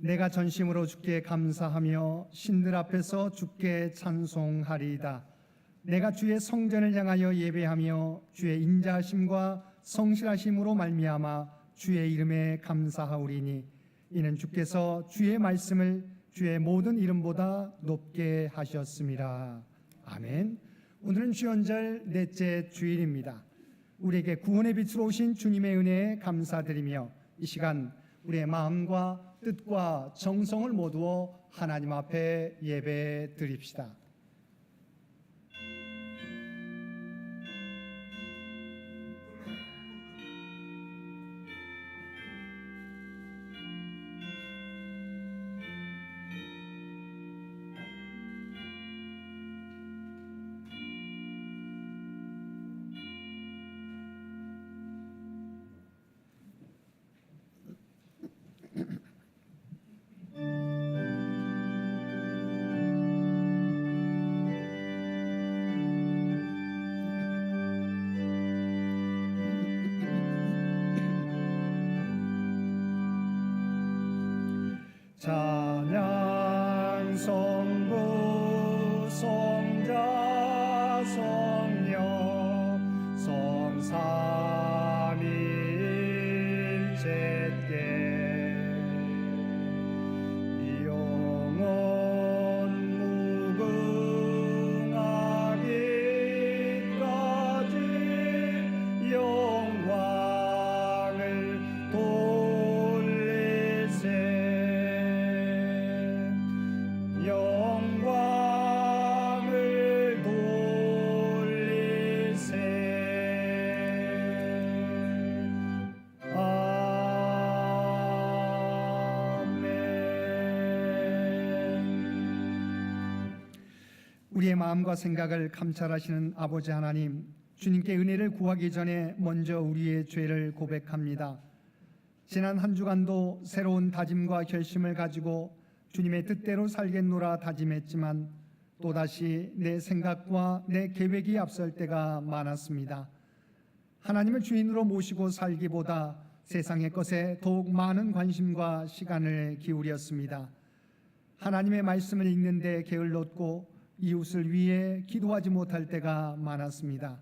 내가 전심으로 주께 감사하며 신들 앞에서 주께 찬송하리이다. 내가 주의 성전을 향하여 예배하며 주의 인자하심과 성실하심으로 말미암아 주의 이름에 감사하오리니 이는 주께서 주의 말씀을 주의 모든 이름보다 높게 하셨습니다. 아멘. 오늘은 주연절 넷째 주일입니다. 우리에게 구원의 빛으로 오신 주님의 은혜에 감사드리며 이 시간 우리의 마음과 뜻과 정성을 모두어 하나님 앞에 예배 드립시다. 찬양 성부 성자 성령 성삼위일체께 영원 무궁하기까지 영광을 돌리세. 영광을 돌리세. 아멘. 우리의 마음과 생각을 감찰하시는 아버지 하나님, 주님께 은혜를 구하기 전에 먼저 우리의 죄를 고백합니다. 지난 한 주간도 새로운 다짐과 결심을 가지고 주님의 뜻대로 살겠노라 다짐했지만 또다시 내 생각과 내 계획이 앞설 때가 많았습니다. 하나님을 주인으로 모시고 살기보다 세상의 것에 더욱 많은 관심과 시간을 기울였습니다. 하나님의 말씀을 읽는데 게을렀고 이웃을 위해 기도하지 못할 때가 많았습니다.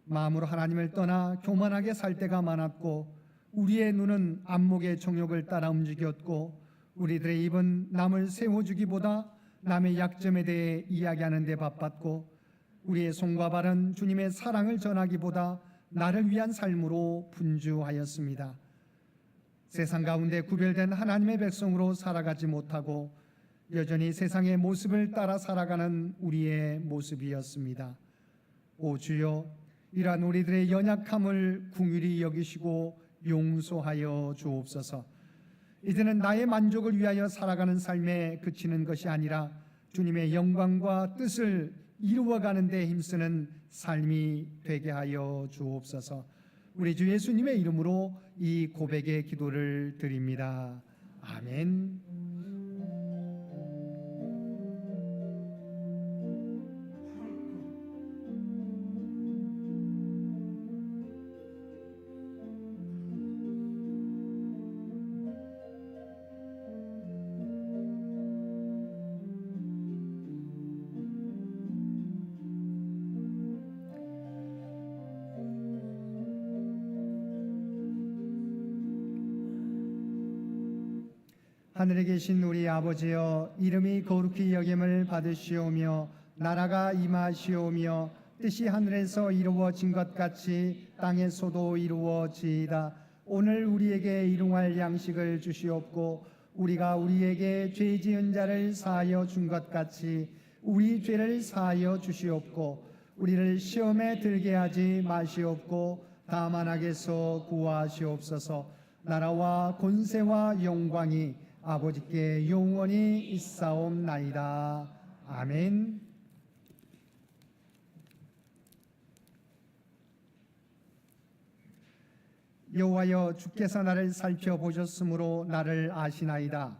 마음으로 하나님을 떠나 교만하게 살 때가 많았고 우리의 눈은 안목의 정욕을 따라 움직였고 우리들의 입은 남을 세워주기보다 남의 약점에 대해 이야기하는 데 바빴고 우리의 손과 발은 주님의 사랑을 전하기보다 나를 위한 삶으로 분주하였습니다. 세상 가운데 구별된 하나님의 백성으로 살아가지 못하고 여전히 세상의 모습을 따라 살아가는 우리의 모습이었습니다. 오 주여, 이러한 우리들의 연약함을 긍휼히 여기시고 용서하여 주옵소서. 이제는 나의 만족을 위하여 살아가는 삶에 그치는 것이 아니라 주님의 영광과 뜻을 이루어가는 데 힘쓰는 삶이 되게 하여 주옵소서. 우리 주 예수님의 이름으로 이 고백의 기도를 드립니다. 아멘. 하늘에 계신 우리 아버지여, 이름이 거룩히 여김을 받으시오며 나라가 임하시오며 뜻이 하늘에서 이루어진 것 같이 땅에서도 이루어지이다. 오늘 우리에게 일용할 양식을 주시옵고 우리가 우리에게 죄 지은 자를 사하여 준 것 같이 우리 죄를 사하여 주시옵고 우리를 시험에 들게 하지 마시옵고 다만 악에서 구하시옵소서. 나라와 권세와 영광이 아버지께 영원히 있사옵나이다. 아멘. 여호와여, 주께서 나를 살펴보셨으므로 나를 아시나이다.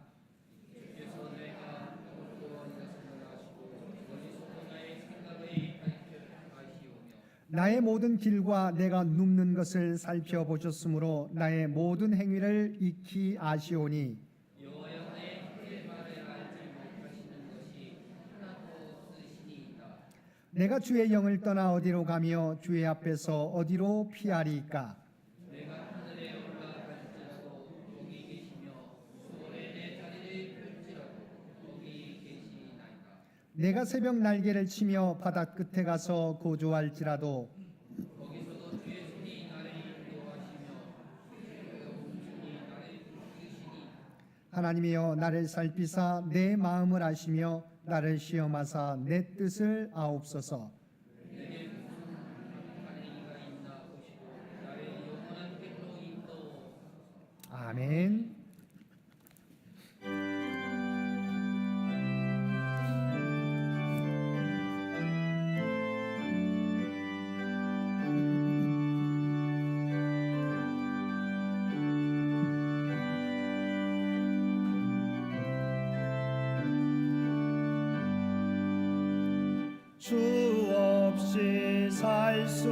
나의 모든 길과 내가 눕는 것을 살펴보셨으므로 나의 모든 행위를 익히 아시오니 여호와여, 내가 주의 영을 떠나 어디로 가며 주의 앞에서 어디로 피하리이까? 내가 새벽 날개를 치며 바다 끝에 가서 거주할지라도 하나님이여 나를 살피사 내 마음을 아시며 나를 시험하사 내 뜻을 아옵소서. 아멘. 주 없이 살 수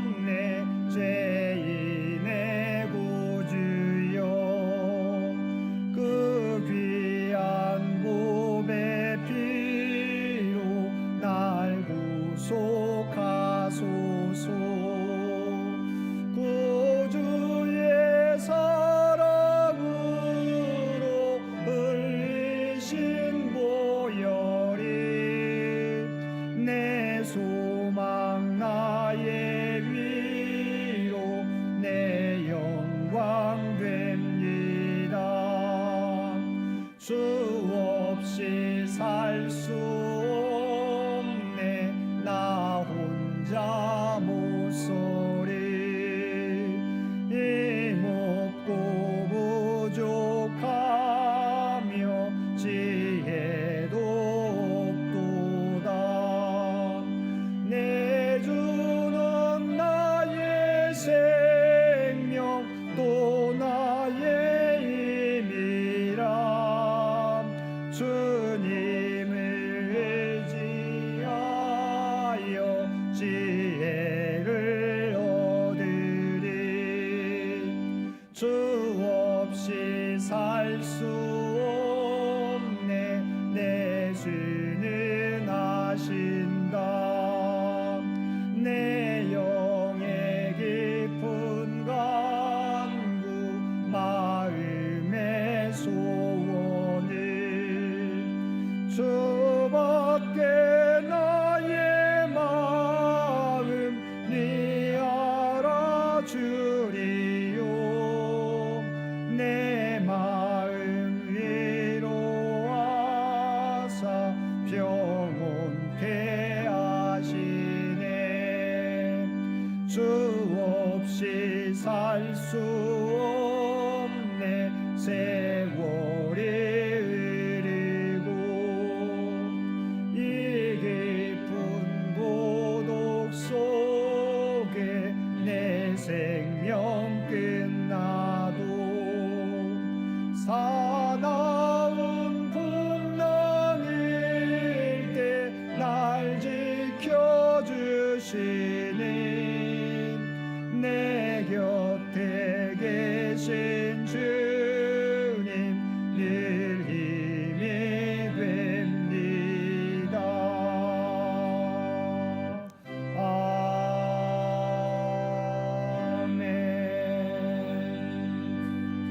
없네 죄인의 구주여 그 귀한 보배 피로 날 구속하소서 구주의 사랑으로 흘리신 보혈이 내 소망 나의 위로 내 영광 됩니다. 주 없이 살 수 없네 나 혼자 못 서리 힘없고 부족하며 지혜도 없도다. 내 주는 나의 생명 또 나의 힘이라 주님을 의지하여 지혜를 얻으리. 주 없이 살 수 없네 내 주는 아신다. 내 영의 깊은 간구 마음의 소원을 주밖에 나의 마음 네 알아주리요. 내 마음 위로하사 평온케 하시네. 주 없이 살 수 없네 세월이 흐르고 이 깊은 고독 속에 내 생명 끝나도 사나운 풍랑일 때 날 지켜주시니 내 곁에 계신 주님 늘 힘이 됩니다.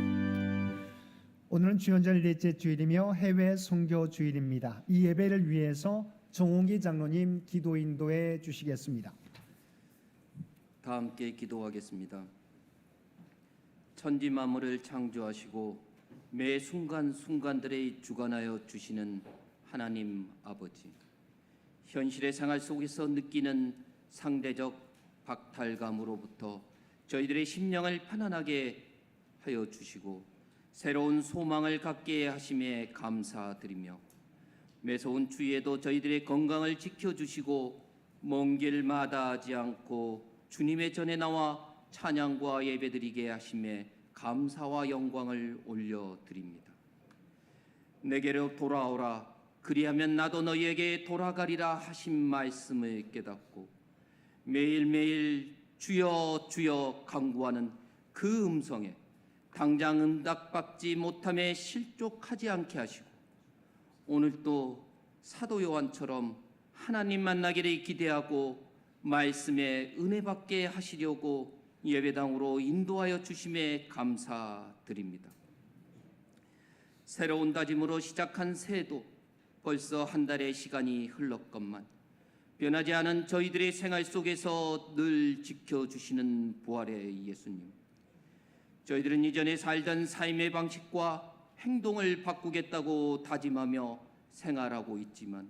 아멘. 오늘은 주연절 넷째 주일이며 해외 선교 주일입니다. 이 예배를 위해서 정홍기 장로님 기도 인도해 주시겠습니다. 다 함께 기도하겠습니다. 천지 만물을 창조하시고 매 순간순간들에 주관하여 주시는 하나님 아버지, 현실의 생활 속에서 느끼는 상대적 박탈감으로부터 저희들의 심령을 편안하게 하여 주시고 새로운 소망을 갖게 하심에 감사드리며 매서운 주위에도 저희들의 건강을 지켜주시고 먼 길 마다하지 않고 주님의 전에 나와 찬양과 예배드리게 하심에 감사와 영광을 올려드립니다. 내게로 돌아오라 그리하면 나도 너희에게 돌아가리라 하신 말씀을 깨닫고 매일매일 주여 주여 간구하는 그 음성에 당장 응답받지 못함에 실족하지 않게 하시고 오늘도 사도 요한처럼 하나님 만나기를 기대하고 말씀에 은혜 받게 하시려고 예배당으로 인도하여 주심에 감사드립니다. 새로운 다짐으로 시작한 새해도 벌써 한 달의 시간이 흘렀건만 변하지 않은 저희들의 생활 속에서 늘 지켜주시는 부활의 예수님, 저희들은 이전에 살던 삶의 방식과 행동을 바꾸겠다고 다짐하며 생활하고 있지만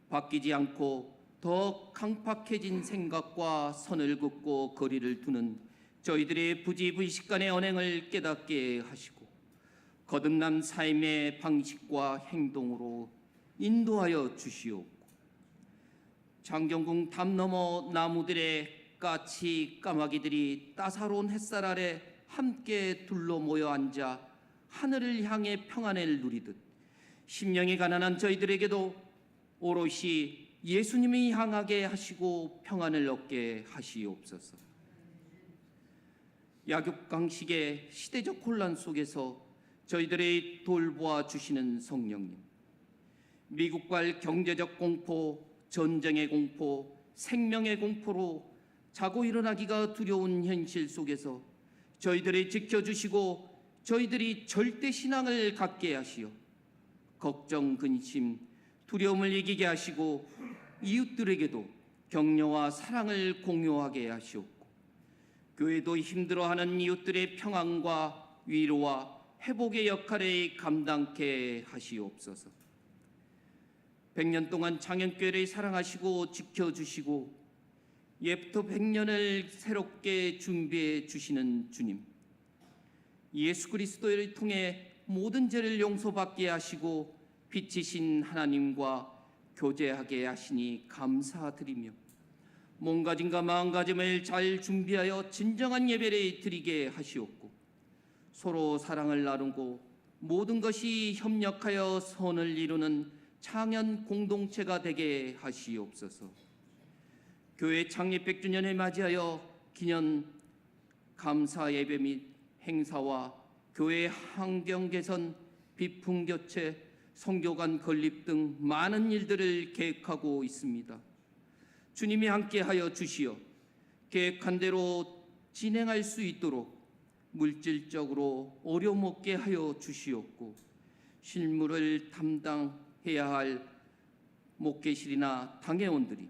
바뀌지 않고 더 강팍해진 생각과 선을 긋고 거리를 두는 저희들의 부지불식간의 언행을 깨닫게 하시고 거듭난 삶의 방식과 행동으로 인도하여 주시옵고 장경궁 담 너머 나무들의 까치 까마귀들이 따사로운 햇살 아래 함께 둘러 모여 앉아 하늘을 향해 평안을 누리듯 심령이 가난한 저희들에게도 오롯이 예수님이 향하게 하시고 평안을 얻게 하시옵소서. 약육강식의 시대적 혼란 속에서 저희들의 돌보아 주시는 성령님, 미국발 경제적 공포, 전쟁의 공포, 생명의 공포로 자고 일어나기가 두려운 현실 속에서 저희들을 지켜주시고 저희들이 절대 신앙을 갖게 하시어 걱정, 근심, 두려움을 이기게 하시고 이웃들에게도 격려와 사랑을 공유하게 하시옵고 교회도 힘들어하는 이웃들의 평안과 위로와 회복의 역할을 감당케 하시옵소서. 100년 동안 창현교회를 사랑하시고 지켜주시고 예부터 100년을 새롭게 준비해 주시는 주님, 예수 그리스도를 통해 모든 죄를 용서받게 하시고 빛이신 하나님과 교제하게 하시니 감사드리며 몸가짐과 마음가짐을 잘 준비하여 진정한 예배를 드리게 하시옵고 서로 사랑을 나누고 모든 것이 협력하여 선을 이루는 창현 공동체가 되게 하시옵소서. 교회 창립 100주년을 맞이하여 기념 감사 예배 및 행사와 교회 환경 개선, 비품 교체, 선교 간 건립 등 많은 일들을 계획하고 있습니다. 주님이 함께하여 주시어 계획한 대로 진행할 수 있도록 물질적으로 어려움 없게 하여 주시옵고 실무를 담당해야 할 목회실이나 당회원들이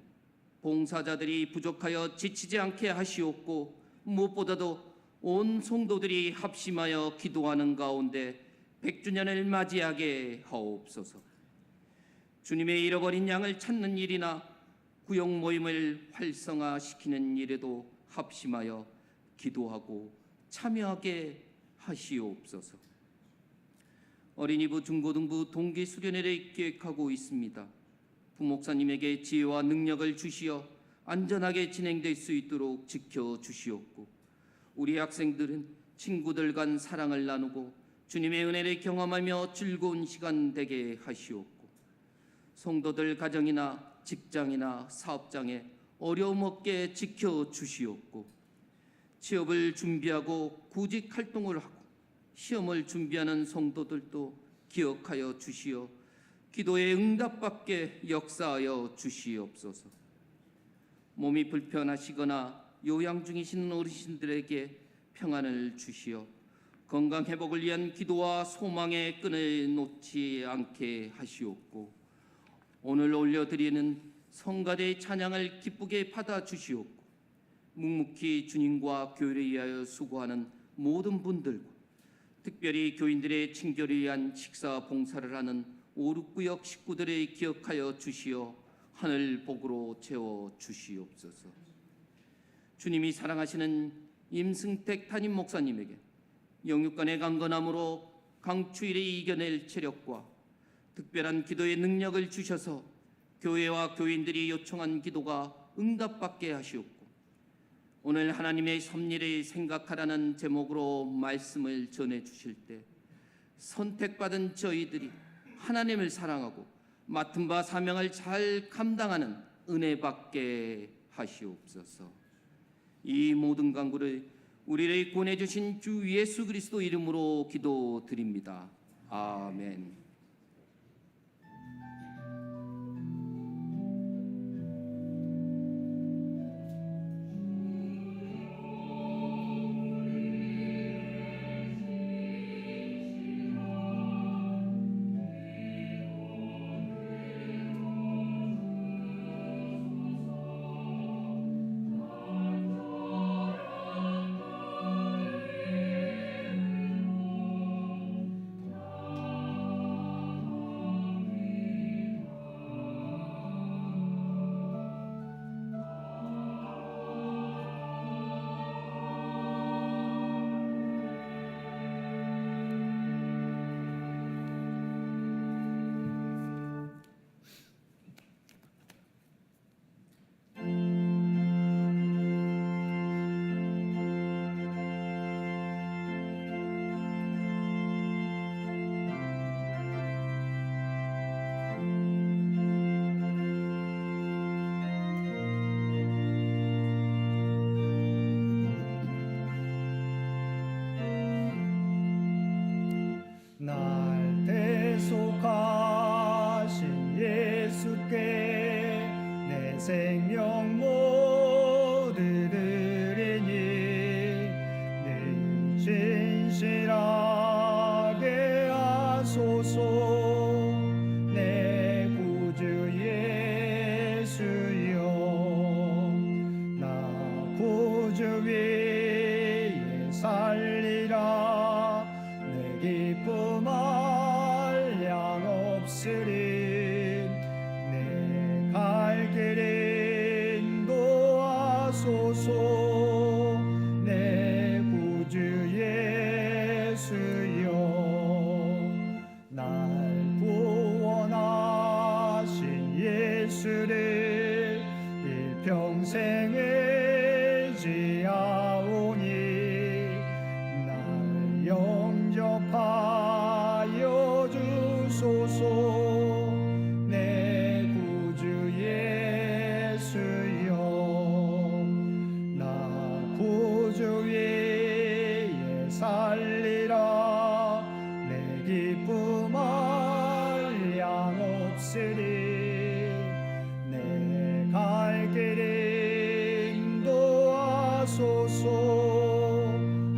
봉사자들이 부족하여 지치지 않게 하시옵고 무엇보다도 온 성도들이 합심하여 기도하는 가운데 100주년을 맞이하게 하옵소서. 주님의 잃어버린 양을 찾는 일이나 구역 모임을 활성화시키는 일에도 합심하여 기도하고 참여하게 하시옵소서. 어린이부, 중고등부 동기 수련회를 계획하고 있습니다. 부목사님에게 지혜와 능력을 주시어 안전하게 진행될 수 있도록 지켜주시옵고 우리 학생들은 친구들 간 사랑을 나누고 주님의 은혜를 경험하며 즐거운 시간 되게 하시옵고 성도들 가정이나 직장이나 사업장에 어려움 없게 지켜주시옵고 취업을 준비하고 구직 활동을 하고 시험을 준비하는 성도들도 기억하여 주시어 기도에 응답받게 역사하여 주시옵소서. 몸이 불편하시거나 요양 중이신 어르신들에게 평안을 주시어 건강 회복을 위한 기도와 소망의 끈을 놓지 않게 하시옵고 오늘 올려드리는 성가대의 찬양을 기쁘게 받아 주시옵고 묵묵히 주님과 교회를 위하여 수고하는 모든 분들과 특별히 교인들의 친교를 위한 식사 봉사를 하는 5, 6구역 식구들을 기억하여 주시어 하늘 복으로 채워 주시옵소서. 주님이 사랑하시는 임승택 담임 목사님에게 영육간의 강건함으로 강추위를 이겨낼 체력과 특별한 기도의 능력을 주셔서 교회와 교인들이 요청한 기도가 응답받게 하시옵고 오늘 하나님의 섭리를 생각하라는 제목으로 말씀을 전해 주실 때 선택받은 저희들이 하나님을 사랑하고 맡은 바 사명을 잘 감당하는 은혜 받게 하시옵소서. 이 모든 간구를 우리를 보내주신 주 예수 그리스도 이름으로 기도드립니다. 아멘. 있으리 내 갈 길을 인도하소서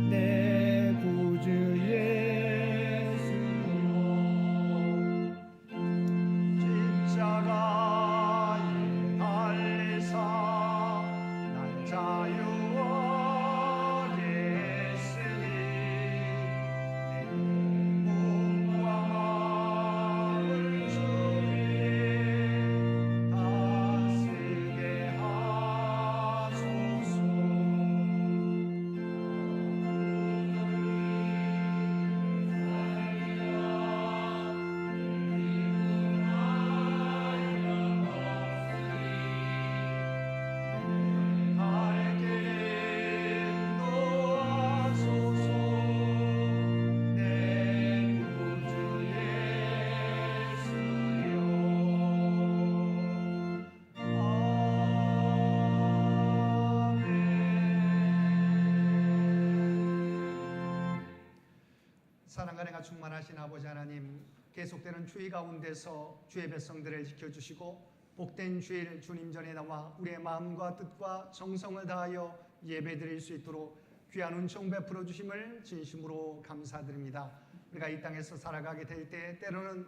내 구주 예수여 십자가에 달리사 날 자유하게 했으니 내 몸과 마음을 주의 다스리게 하소서. 갈 길을 인도하소서 내 구주 예수여. 아멘. 사랑과 은혜가 충만하신 아버지 하나님, 계속되는 주의 가운데서 주의 백성들을 지켜주시고 복된 주일 주님 전에 나와 우리의 마음과 뜻과 정성을 다하여 예배드릴 수 있도록 귀한 은총 베풀어 주심을 진심으로 감사드립니다. 우리가 이 땅에서 살아가게 될 때 때로는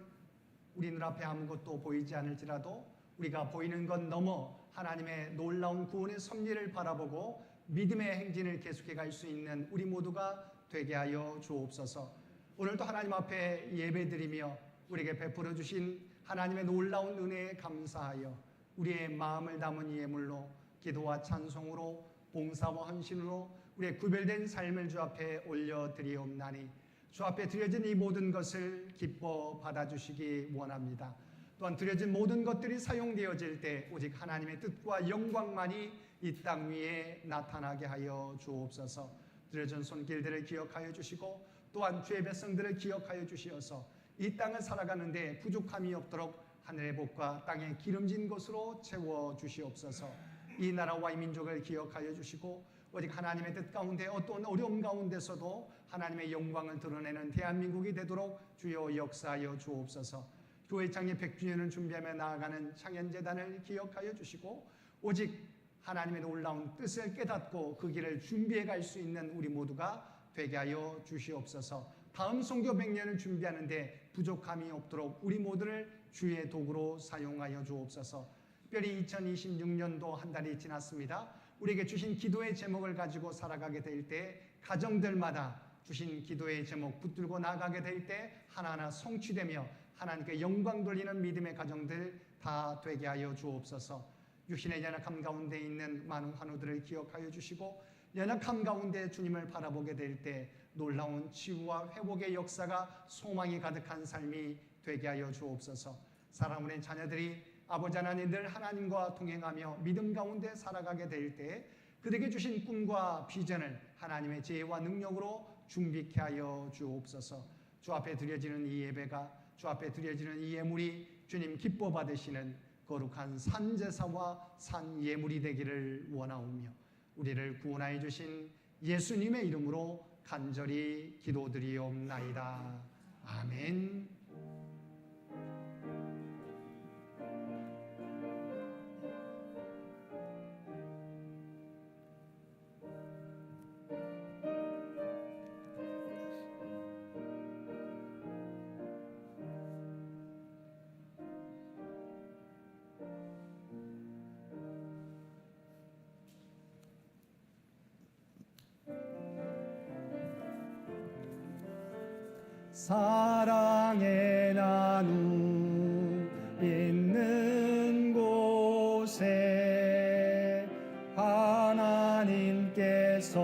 우리 눈앞에 아무것도 보이지 않을지라도 우리가 보이는 것 넘어 하나님의 놀라운 구원의 섭리를 바라보고 믿음의 행진을 계속해 갈 수 있는 우리 모두가 되게 하여 주옵소서. 오늘도 하나님 앞에 예배드리며 우리에게 베풀어 주신 하나님의 놀라운 은혜에 감사하여 우리의 마음을 담은 예물로 기도와 찬송으로 봉사와 헌신으로 우리의 구별된 삶을 주 앞에 올려드리옵나니 주 앞에 드려진 이 모든 것을 기뻐 받아주시기 원합니다. 또한 드려진 모든 것들이 사용되어질 때 오직 하나님의 뜻과 영광만이 이 땅 위에 나타나게 하여 주옵소서. 드려진 손길들을 기억하여 주시고 또한 주의 백성들을 기억하여 주시어서 이 땅을 살아가는데 부족함이 없도록 하늘의 복과 땅의 기름진 것으로 채워 주시옵소서. 이 나라와 이 민족을 기억하여 주시고 오직 하나님의 뜻 가운데 어떤 어려움 가운데서도 하나님의 영광을 드러내는 대한민국이 되도록 주여 역사하여 주옵소서. 교회 창립 100주년을 준비하며 나아가는 창현재단을 기억하여 주시고 오직 하나님의 놀라운 뜻을 깨닫고 그 길을 준비해 갈 수 있는 우리 모두가 되게 하여 주시옵소서. 다음 선교 100년을 준비하는데 부족함이 없도록 우리 모두를 주의 도구로 사용하여 주옵소서. 특별히 2026년도 한 달이 지났습니다. 우리에게 주신 기도의 제목을 가지고 살아가게 될 때 가정들마다 주신 기도의 제목 붙들고 나아가게 될 때 하나하나 성취되며 하나님께 영광 돌리는 믿음의 가정들 다 되게 하여 주옵소서. 육신의 연약함 가운데 있는 많은 환우들을 기억하여 주시고 연약함 가운데 주님을 바라보게 될 때 놀라운 치유와 회복의 역사가 소망이 가득한 삶이 되게 하여 주옵소서. 사랑하는 자녀들이 아버지 하나님 늘 하나님과 동행하며 믿음 가운데 살아가게 될 때 그들에게 주신 꿈과 비전을 하나님의 지혜와 능력으로 준비케 하여 주옵소서. 주 앞에 드려지는 이 예배가 주 앞에 드려지는 이 예물이 주님 기뻐 받으시는 거룩한 산제사와 산예물이 되기를 원하오며 우리를 구원하여 주신 예수님의 이름으로 간절히 기도드리옵나이다. 아멘. 사랑의 나눔 있는 곳에 하나님께서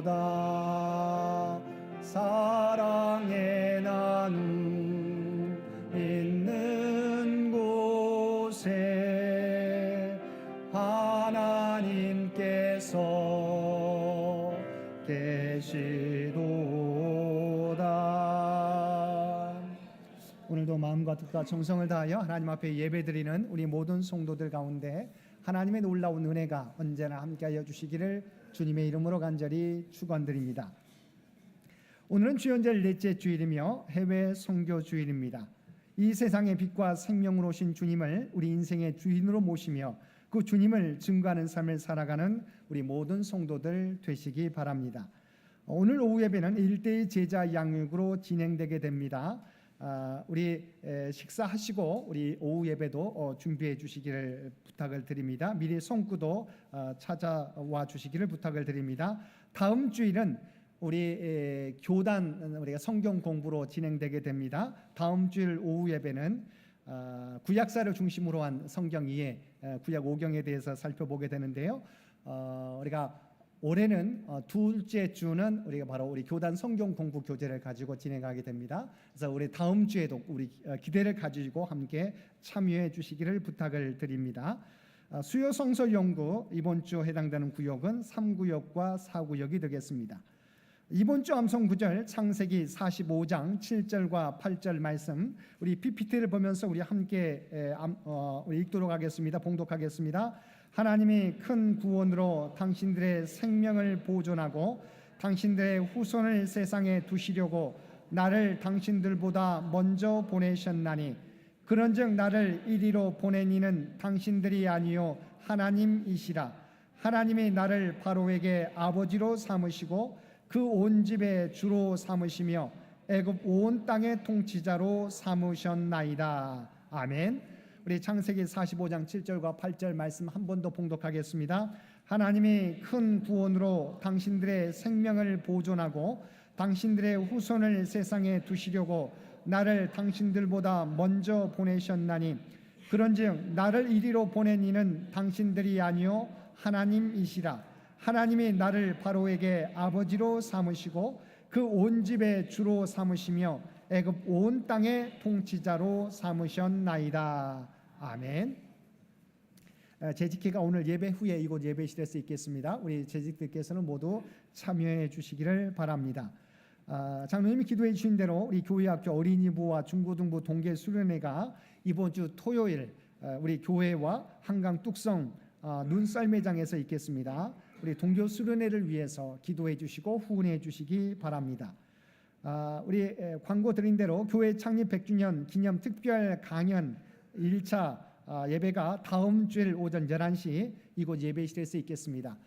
계시도다. 사랑의 나눔 있는 곳에 하나님께서 계시도다. 오늘도 마음과 뜻과 정성을 다하여 하나님 앞에 예배드리는 우리 모든 성도들 가운데 하나님의 놀라운 은혜가 언제나 함께하여 주시기를 주님의 이름으로 간절히 축원드립니다. 오늘은 주연절 넷째 주일이며 해외 선교 주일입니다. 이 세상의 빛과 생명으로 오신 주님을 우리 인생의 주인으로 모시며 그 주님을 증거하는 삶을 살아가는 우리 모든 성도들 되시기 바랍니다. 오늘 오후 예배는 1대1 제자 양육으로 진행되게 됩니다. 우리 식사하시고 우리 오후 예배도 준비해 주시기를 부탁을 드립니다. 미리 송구도 찾아와 주시기를 부탁을 드립니다. 다음 주일은 우리 교단 우리가 성경 공부로 진행되게 됩니다. 다음 주일 오후 예배는 구약사를 중심으로 한 성경 이해, 구약 5경에 대해서 살펴보게 되는데요. 우리가 올해는 둘째 주는 우리가 바로 우리 교단 성경 공부 교재를 가지고 진행하게 됩니다. 그래서 우리 다음 주에도 우리 기대를 가지고 함께 참여해 주시기를 부탁을 드립니다. 수요 성서 연구 이번 주 해당되는 구역은 3구역과 4구역이 되겠습니다. 이번 주 암송 구절 창세기 45장 7절과 8절 말씀 우리 PPT를 보면서 우리 함께 우리 읽도록 하겠습니다. 봉독하겠습니다. 하나님이 큰 구원으로 당신들의 생명을 보존하고 당신들의 후손을 세상에 두시려고 나를 당신들보다 먼저 보내셨나니 그런즉 나를 이리로 보낸 이는 당신들이 아니요 하나님이시라. 하나님이 나를 바로에게 아버지로 삼으시고 그 온 집의 주로 삼으시며 애굽 온 땅의 통치자로 삼으셨나이다. 아멘. 우리 창세기 45장 7절과 8절 말씀 한 번 더 봉독하겠습니다. 하나님이 큰 구원으로 당신들의 생명을 보존하고 당신들의 후손을 세상에 두시려고 나를 당신들보다 먼저 보내셨나니 그런즉 나를 이리로 보낸 이는 당신들이 아니요 하나님이시라. 하나님이 나를 바로에게 아버지로 삼으시고 그 온 집의 주로 삼으시며 애굽 온 땅의 통치자로 삼으셨나이다. 아멘. 재직회가 오늘 예배 후에 이곳 예배실에서 있겠습니다. 우리 재직들께서는 모두 참여해 주시기를 바랍니다. 장로님이 기도해 주신 대로 우리 교회학교 어린이부와 중고등부 동계 수련회가 이번 주 토요일 우리 교회와 한강 뚝성 눈썰매장에서 있겠습니다. 우리 동교 수련회를 위해서 기도해 주시고 후원해 주시기 바랍니다. 우리 광고 드린 대로 교회 창립 100주년 기념 특별 강연 1차 예배가 다음 주일 오전 11시 이곳 예배실에서 있겠습니다.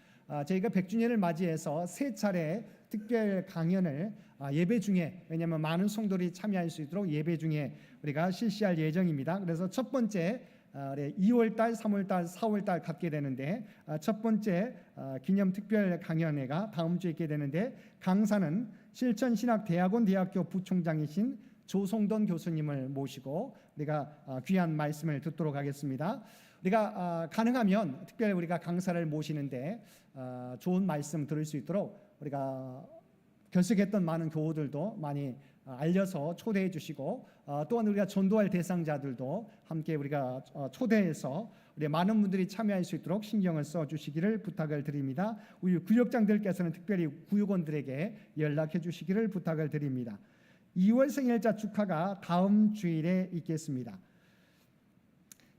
저희가 100주년을 맞이해서 3차례 특별 강연을 예배 중에 왜냐하면 많은 성도들이 참여할 수 있도록 예배 중에 우리가 실시할 예정입니다. 그래서 첫 번째 2월달, 3월달, 4월달 갖게 되는데 첫 번째 기념 특별 강연회가 다음 주에 있게 되는데 강사는 실천신학대학원 대학교 부총장이신 조성돈 교수님을 모시고 우리가 귀한 말씀을 듣도록 하겠습니다. 우리가 가능하면 특별히 우리가 강사를 모시는데 좋은 말씀 들을 수 있도록 우리가 결석했던 많은 교우들도 많이 알려서 초대해 주시고 또한 우리가 전도할 대상자들도 함께 우리가 초대해서 우리 많은 분들이 참여할 수 있도록 신경을 써 주시기를 부탁을 드립니다. 우리 구역장들께서는 특별히 구역원들에게 연락해 주시기를 부탁을 드립니다. 2월 생일자 축하가 다음 주일에 있겠습니다.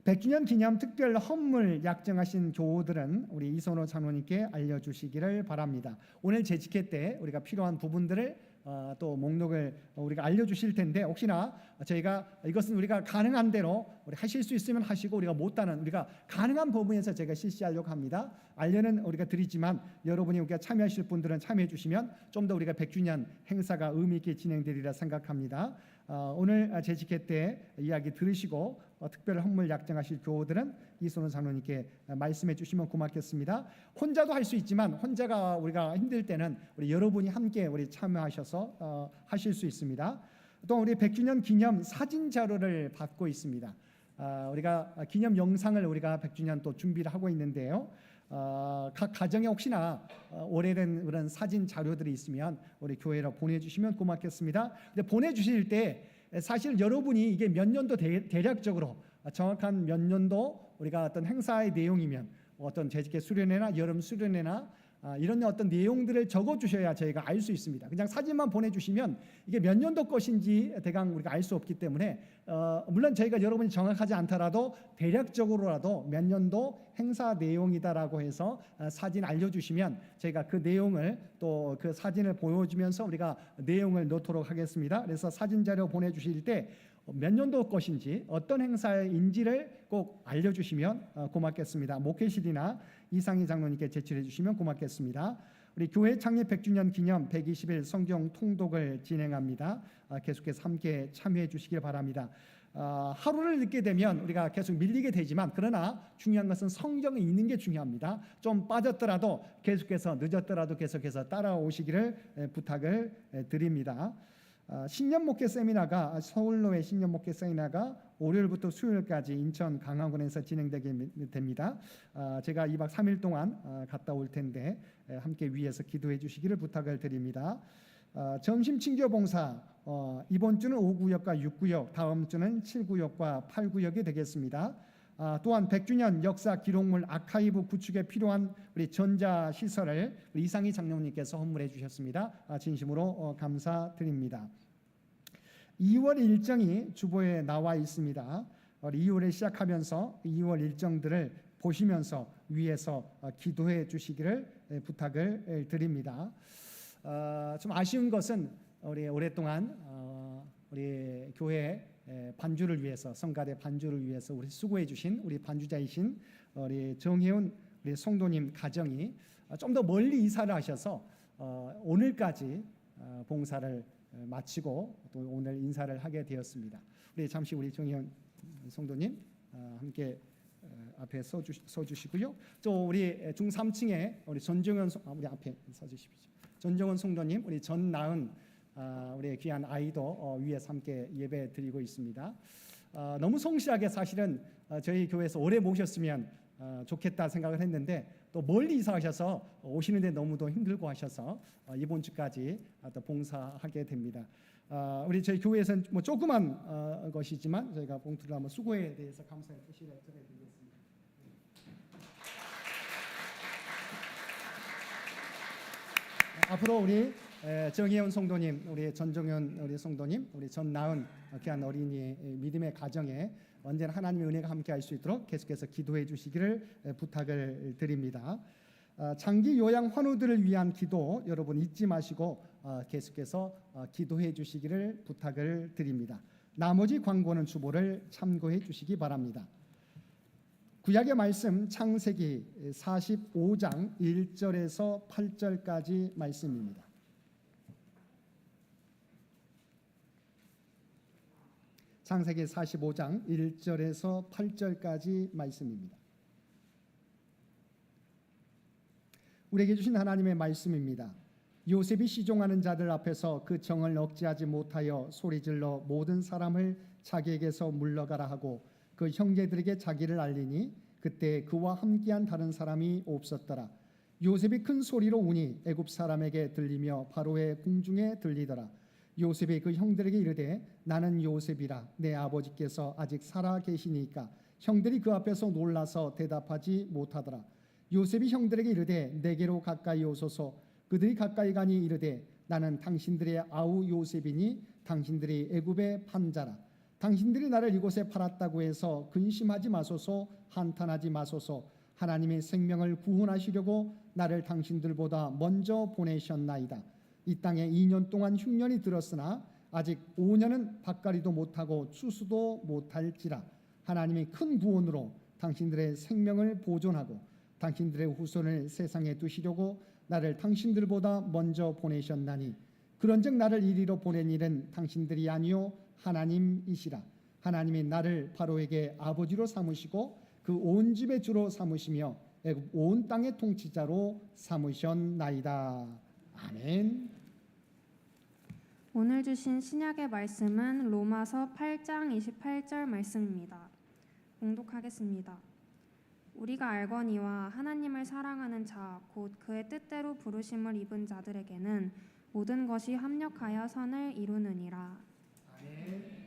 100주년 기념 특별 헌물 약정하신 교우들은 우리 이선호 장로님께 알려주시기를 바랍니다. 오늘 재직회 때 우리가 필요한 부분들을 또 목록을 우리가 알려주실 텐데 혹시나 저희가 이것은 우리가 가능한 대로 우리 하실 수 있으면 하시고 우리가 못하는 우리가 가능한 부분에서 제가 실시하려고 합니다. 알려는 우리가 드리지만 여러분이 우리가 참여하실 분들은 참여해 주시면 좀 더 우리가 100주년 행사가 의미 있게 진행되리라 생각합니다. 오늘 재직회 때 이야기 들으시고 특별 헌물 약정하실 교우들은 이선호 장로님께 말씀해 주시면 고맙겠습니다. 혼자도 할 수 있지만 혼자가 우리가 힘들 때는 우리 여러분이 함께 우리 참여하셔서 하실 수 있습니다. 또 우리 100주년 기념 사진 자료를 받고 있습니다. 우리가 기념 영상을 우리가 100주년 또 준비를 하고 있는데요. 각 가정에 혹시나 오래된 그런 사진 자료들이 있으면 우리 교회로 보내주시면 고맙겠습니다. 근데 보내주실 때 사실 여러분이 이게 몇 년도 대략적으로 정확한 몇 년도 우리가 어떤 행사의 내용이면 어떤 재직회 수련회나 여름 수련회나 이런 어떤 내용들을 적어 주셔야 저희가 알 수 있습니다. 그냥 사진만 보내주시면 이게 몇 년도 것인지 대강 우리가 알 수 없기 때문에 물론 저희가 여러분이 정확하지 않더라도 대략적으로라도 몇 년도 행사 내용이다라고 해서 사진 알려주시면 저희가 그 내용을 또 그 사진을 보여주면서 우리가 내용을 넣도록 하겠습니다. 그래서 사진 자료 보내주실 때 몇 년도 것인지 어떤 행사인지를 꼭 알려주시면 고맙겠습니다. 목회실이나 이상희 장로님께 제출해 주시면 고맙겠습니다. 우리 교회 창립 100주년 기념 120일 성경 통독을 진행합니다. 계속해서 함께 참여해 주시길 바랍니다. 하루를 늦게 되면 우리가 계속 밀리게 되지만 그러나 중요한 것은 성경에 있는 게 중요합니다. 좀 빠졌더라도 계속해서 늦었더라도 계속해서 따라오시기를 부탁을 드립니다. 신년 목회 세미나가 서울로의 신년 목회 세미나가 월요일부터 수요일까지 인천 강화군에서 진행되게 됩니다. 제가 2박 3일 동안 갔다 올 텐데 함께 위에서 기도해 주시기를 부탁을 드립니다. 점심 친교 봉사 이번 주는 5구역과 6구역, 다음 주는 7구역과 8구역이 되겠습니다. 또한 100주년 역사 기록물 아카이브 구축에 필요한 우리 전자 시설을 우리 이상희 장로님께서 헌물해 주셨습니다. 진심으로 감사드립니다. 2월 일정이 주보에 나와 있습니다. 2월에 시작하면서 2월 일정들을 보시면서 위에서 기도해 주시기를 부탁을 드립니다. 좀 아쉬운 것은 우리 오랫동안 우리 교회 반주를 위해서 성가대 반주를 위해서 우리 수고해 주신 우리 반주자이신 우리 정혜운 우리 성도님 가정이 좀 더 멀리 이사를 하셔서 오늘까지 봉사를 마치고 또 오늘 인사를 하게 되었습니다. 우리 잠시 우리 정혜운 성도님 함께 앞에 서주시고요. 또 우리 중3층에 우리 전정현 우리 앞에 서주십시오. 전정원 성도님, 우리 전나은 우리 귀한 아이도 위에서 함께 예배 드리고 있습니다. 너무 성실하게 사실은 저희 교회에서 오래 모셨으면 좋겠다 생각을 했는데 또 멀리 이사하셔서 오시는데 너무도 힘들고 하셔서 이번 주까지 또 봉사하게 됩니다. 우리 저희 교회에서는 뭐 조그만 것이지만 저희가 봉투를 한번 수고에 대해서 감사의 표시를 드리겠습니다. 앞으로 우리 정혜원 성도님, 우리 전정현 우리 성도님, 우리 전나은 귀한 어린이의 믿음의 가정에 언제나 하나님의 은혜가 함께할 수 있도록 계속해서 기도해 주시기를 부탁을 드립니다. 장기 요양 환우들을 위한 기도 여러분 잊지 마시고 계속해서 기도해 주시기를 부탁을 드립니다. 나머지 광고는 주보를 참고해 주시기 바랍니다. 구약의 말씀 창세기 45장 1절에서 8절까지 말씀입니다. 창세기 45장 1절에서 8절까지 말씀입니다. 우리에게 주신 하나님의 말씀입니다. 요셉이 시종하는 자들 앞에서 그 정을 억제하지 못하여 소리질러 모든 사람을 자기에게서 물러가라 하고 그 형제들에게 자기를 알리니 그때 그와 함께한 다른 사람이 없었더라. 요셉이 큰 소리로 우니 애굽 사람에게 들리며 바로의 궁중에 들리더라. 요셉이 그 형들에게 이르되 나는 요셉이라 내 아버지께서 아직 살아 계시니까 형들이 그 앞에서 놀라서 대답하지 못하더라. 요셉이 형들에게 이르되 내게로 가까이 오소서. 그들이 가까이 가니 이르되 나는 당신들의 아우 요셉이니 당신들이 애굽의 판자라. 당신들이 나를 이곳에 팔았다고 해서 근심하지 마소서. 한탄하지 마소서. 하나님의 생명을 구원하시려고 나를 당신들보다 먼저 보내셨나이다. 이 땅에 2년 동안 흉년이 들었으나 아직 5년은 밭갈이도 못하고 추수도 못할지라. 하나님이 큰 구원으로 당신들의 생명을 보존하고 당신들의 후손을 세상에 두시려고 나를 당신들보다 먼저 보내셨나니 그런즉 나를 이리로 보낸 일은 당신들이 아니요 하나님이시라. 하나님이 나를 바로에게 아버지로 삼으시고 그 온 집의 주로 삼으시며 애굽 온 땅의 통치자로 삼으셨나이다. 아멘. 오늘 주신 신약의 말씀은 로마서 8장 28절 말씀입니다. 봉독하겠습니다. 우리가 알거니와 하나님을 사랑하는 자 곧 그의 뜻대로 부르심을 입은 자들에게는 모든 것이 합력하여 선을 이루느니라. 아멘.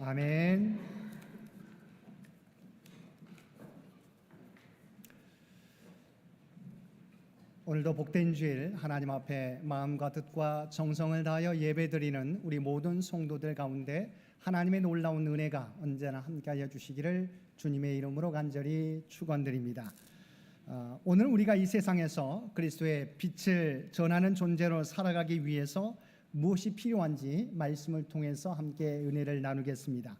아멘. 오늘도 복된 주일 하나님 앞에 마음과 뜻과 정성을 다하여 예배드리는 우리 모든 성도들 가운데 하나님의 놀라운 은혜가 언제나 함께하여 주시기를 주님의 이름으로 간절히 축원드립니다. 오늘 우리가 이 세상에서 그리스도의 빛을 전하는 존재로 살아가기 위해서 무엇이 필요한지 말씀을 통해서 함께 은혜를 나누겠습니다.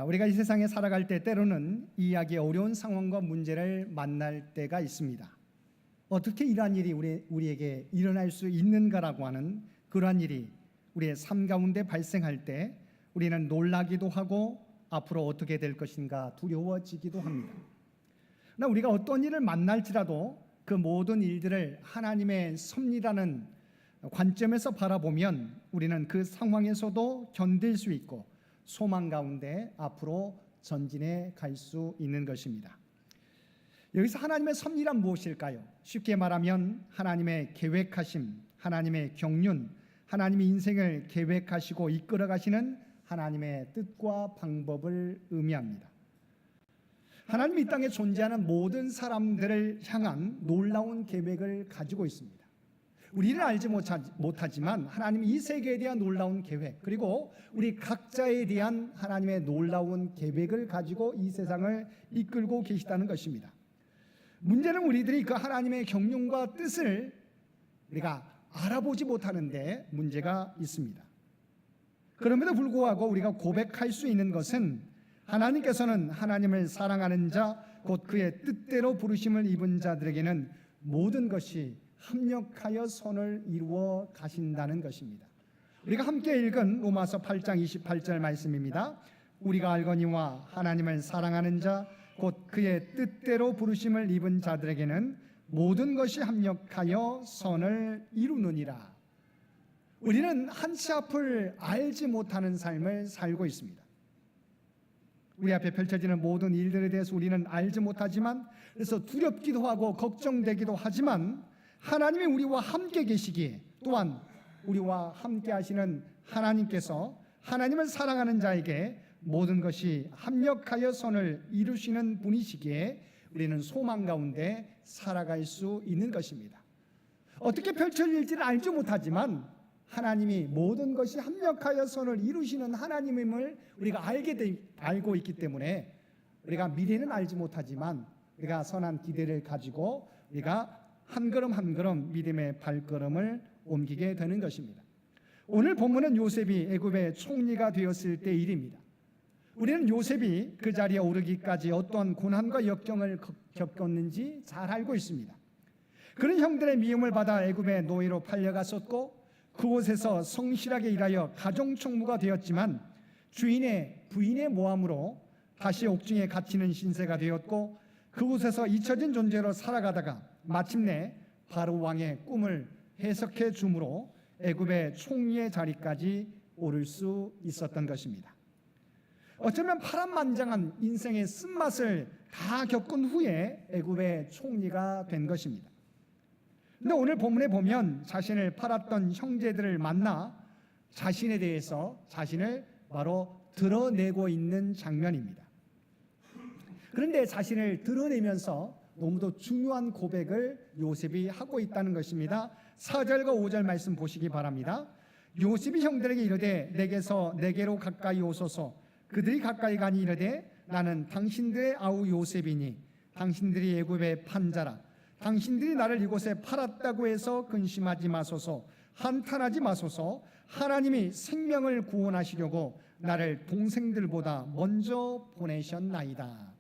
우리가 이 세상에 살아갈 때 때로는 이해하기 어려운 상황과 문제를 만날 때가 있습니다. 어떻게 이러한 일이 우리에게 일어날 수 있는가라고 하는 그러한 일이 우리의 삶 가운데 발생할 때 우리는 놀라기도 하고 앞으로 어떻게 될 것인가 두려워지기도 합니다. 그러나 우리가 어떤 일을 만날지라도 그 모든 일들을 하나님의 섭리라는 관점에서 바라보면 우리는 그 상황에서도 견딜 수 있고 소망 가운데 앞으로 전진해 갈 수 있는 것입니다. 여기서 하나님의 섭리란 무엇일까요? 쉽게 말하면 하나님의 계획하심, 하나님의 경륜, 하나님의 인생을 계획하시고 이끌어 가시는 하나님의 뜻과 방법을 의미합니다. 하나님이 이 땅에 존재하는 모든 사람들을 향한 놀라운 계획을 가지고 있습니다. 우리는 알지 못하지만 하나님이 이 세계에 대한 놀라운 계획, 그리고 우리 각자에 대한 하나님의 놀라운 계획을 가지고 이 세상을 이끌고 계시다는 것입니다. 문제는 우리들이 그 하나님의 경륜과 뜻을 우리가 알아보지 못하는데 문제가 있습니다. 그럼에도 불구하고 우리가 고백할 수 있는 것은 하나님께서는 하나님을 사랑하는 자, 곧 그의 뜻대로 부르심을 입은 자들에게는 모든 것이 합력하여 선을 이루어 가신다는 것입니다. 우리가 함께 읽은 로마서 8장 28절 말씀입니다. 우리가 알거니와 하나님을 사랑하는 자, 곧 그의 뜻대로 부르심을 입은 자들에게는 모든 것이 합력하여 선을 이루느니라. 우리는 한치 앞을 알지 못하는 삶을 살고 있습니다. 우리 앞에 펼쳐지는 모든 일들에 대해서 우리는 알지 못하지만, 그래서 두렵기도 하고 걱정되기도 하지만 하나님이 우리와 함께 계시기에, 또한 우리와 함께 하시는 하나님께서 하나님을 사랑하는 자에게 모든 것이 합력하여 선을 이루시는 분이시기에 우리는 소망 가운데 살아갈 수 있는 것입니다. 어떻게 펼쳐질지를 알지 못하지만 하나님이 모든 것이 합력하여 선을 이루시는 하나님임을 우리가 알고 있기 때문에 우리가 미래는 알지 못하지만 우리가 선한 기대를 가지고 우리가 한 걸음 한 걸음 믿음의 발걸음을 옮기게 되는 것입니다. 오늘 본문은 요셉이 애굽의 총리가 되었을 때 일입니다. 우리는 요셉이 그 자리에 오르기까지 어떠한 고난과 역경을 겪었는지 잘 알고 있습니다. 그런 형들의 미움을 받아 애굽의 노예로 팔려갔었고, 그곳에서 성실하게 일하여 가정총무가 되었지만 부인의 모함으로 다시 옥중에 갇히는 신세가 되었고, 그곳에서 잊혀진 존재로 살아가다가 마침내 바로 왕의 꿈을 해석해 주므로 애굽의 총리의 자리까지 오를 수 있었던 것입니다. 어쩌면 파란만장한 인생의 쓴맛을 다 겪은 후에 애굽의 총리가 된 것입니다. 그런데 오늘 본문에 보면 자신을 팔았던 형제들을 만나 자신에 대해서 자신을 바로 드러내고 있는 장면입니다. 그런데 자신을 드러내면서 너무도 중요한 고백을 요셉이 하고 있다는 것입니다. 4절과 5절 말씀 보시기 바랍니다. 요셉이 형들에게 이르되 내게로 가까이 오소서. 그들이 가까이 가니 이르되 나는 당신들의 아우 요셉이니 당신들이 애굽의 판자라. 당신들이 나를 이곳에 팔았다고 해서 근심하지 마소서. 한탄하지 마소서. 하나님이 생명을 구원하시려고 나를 동생들보다 먼저 보내셨나이다.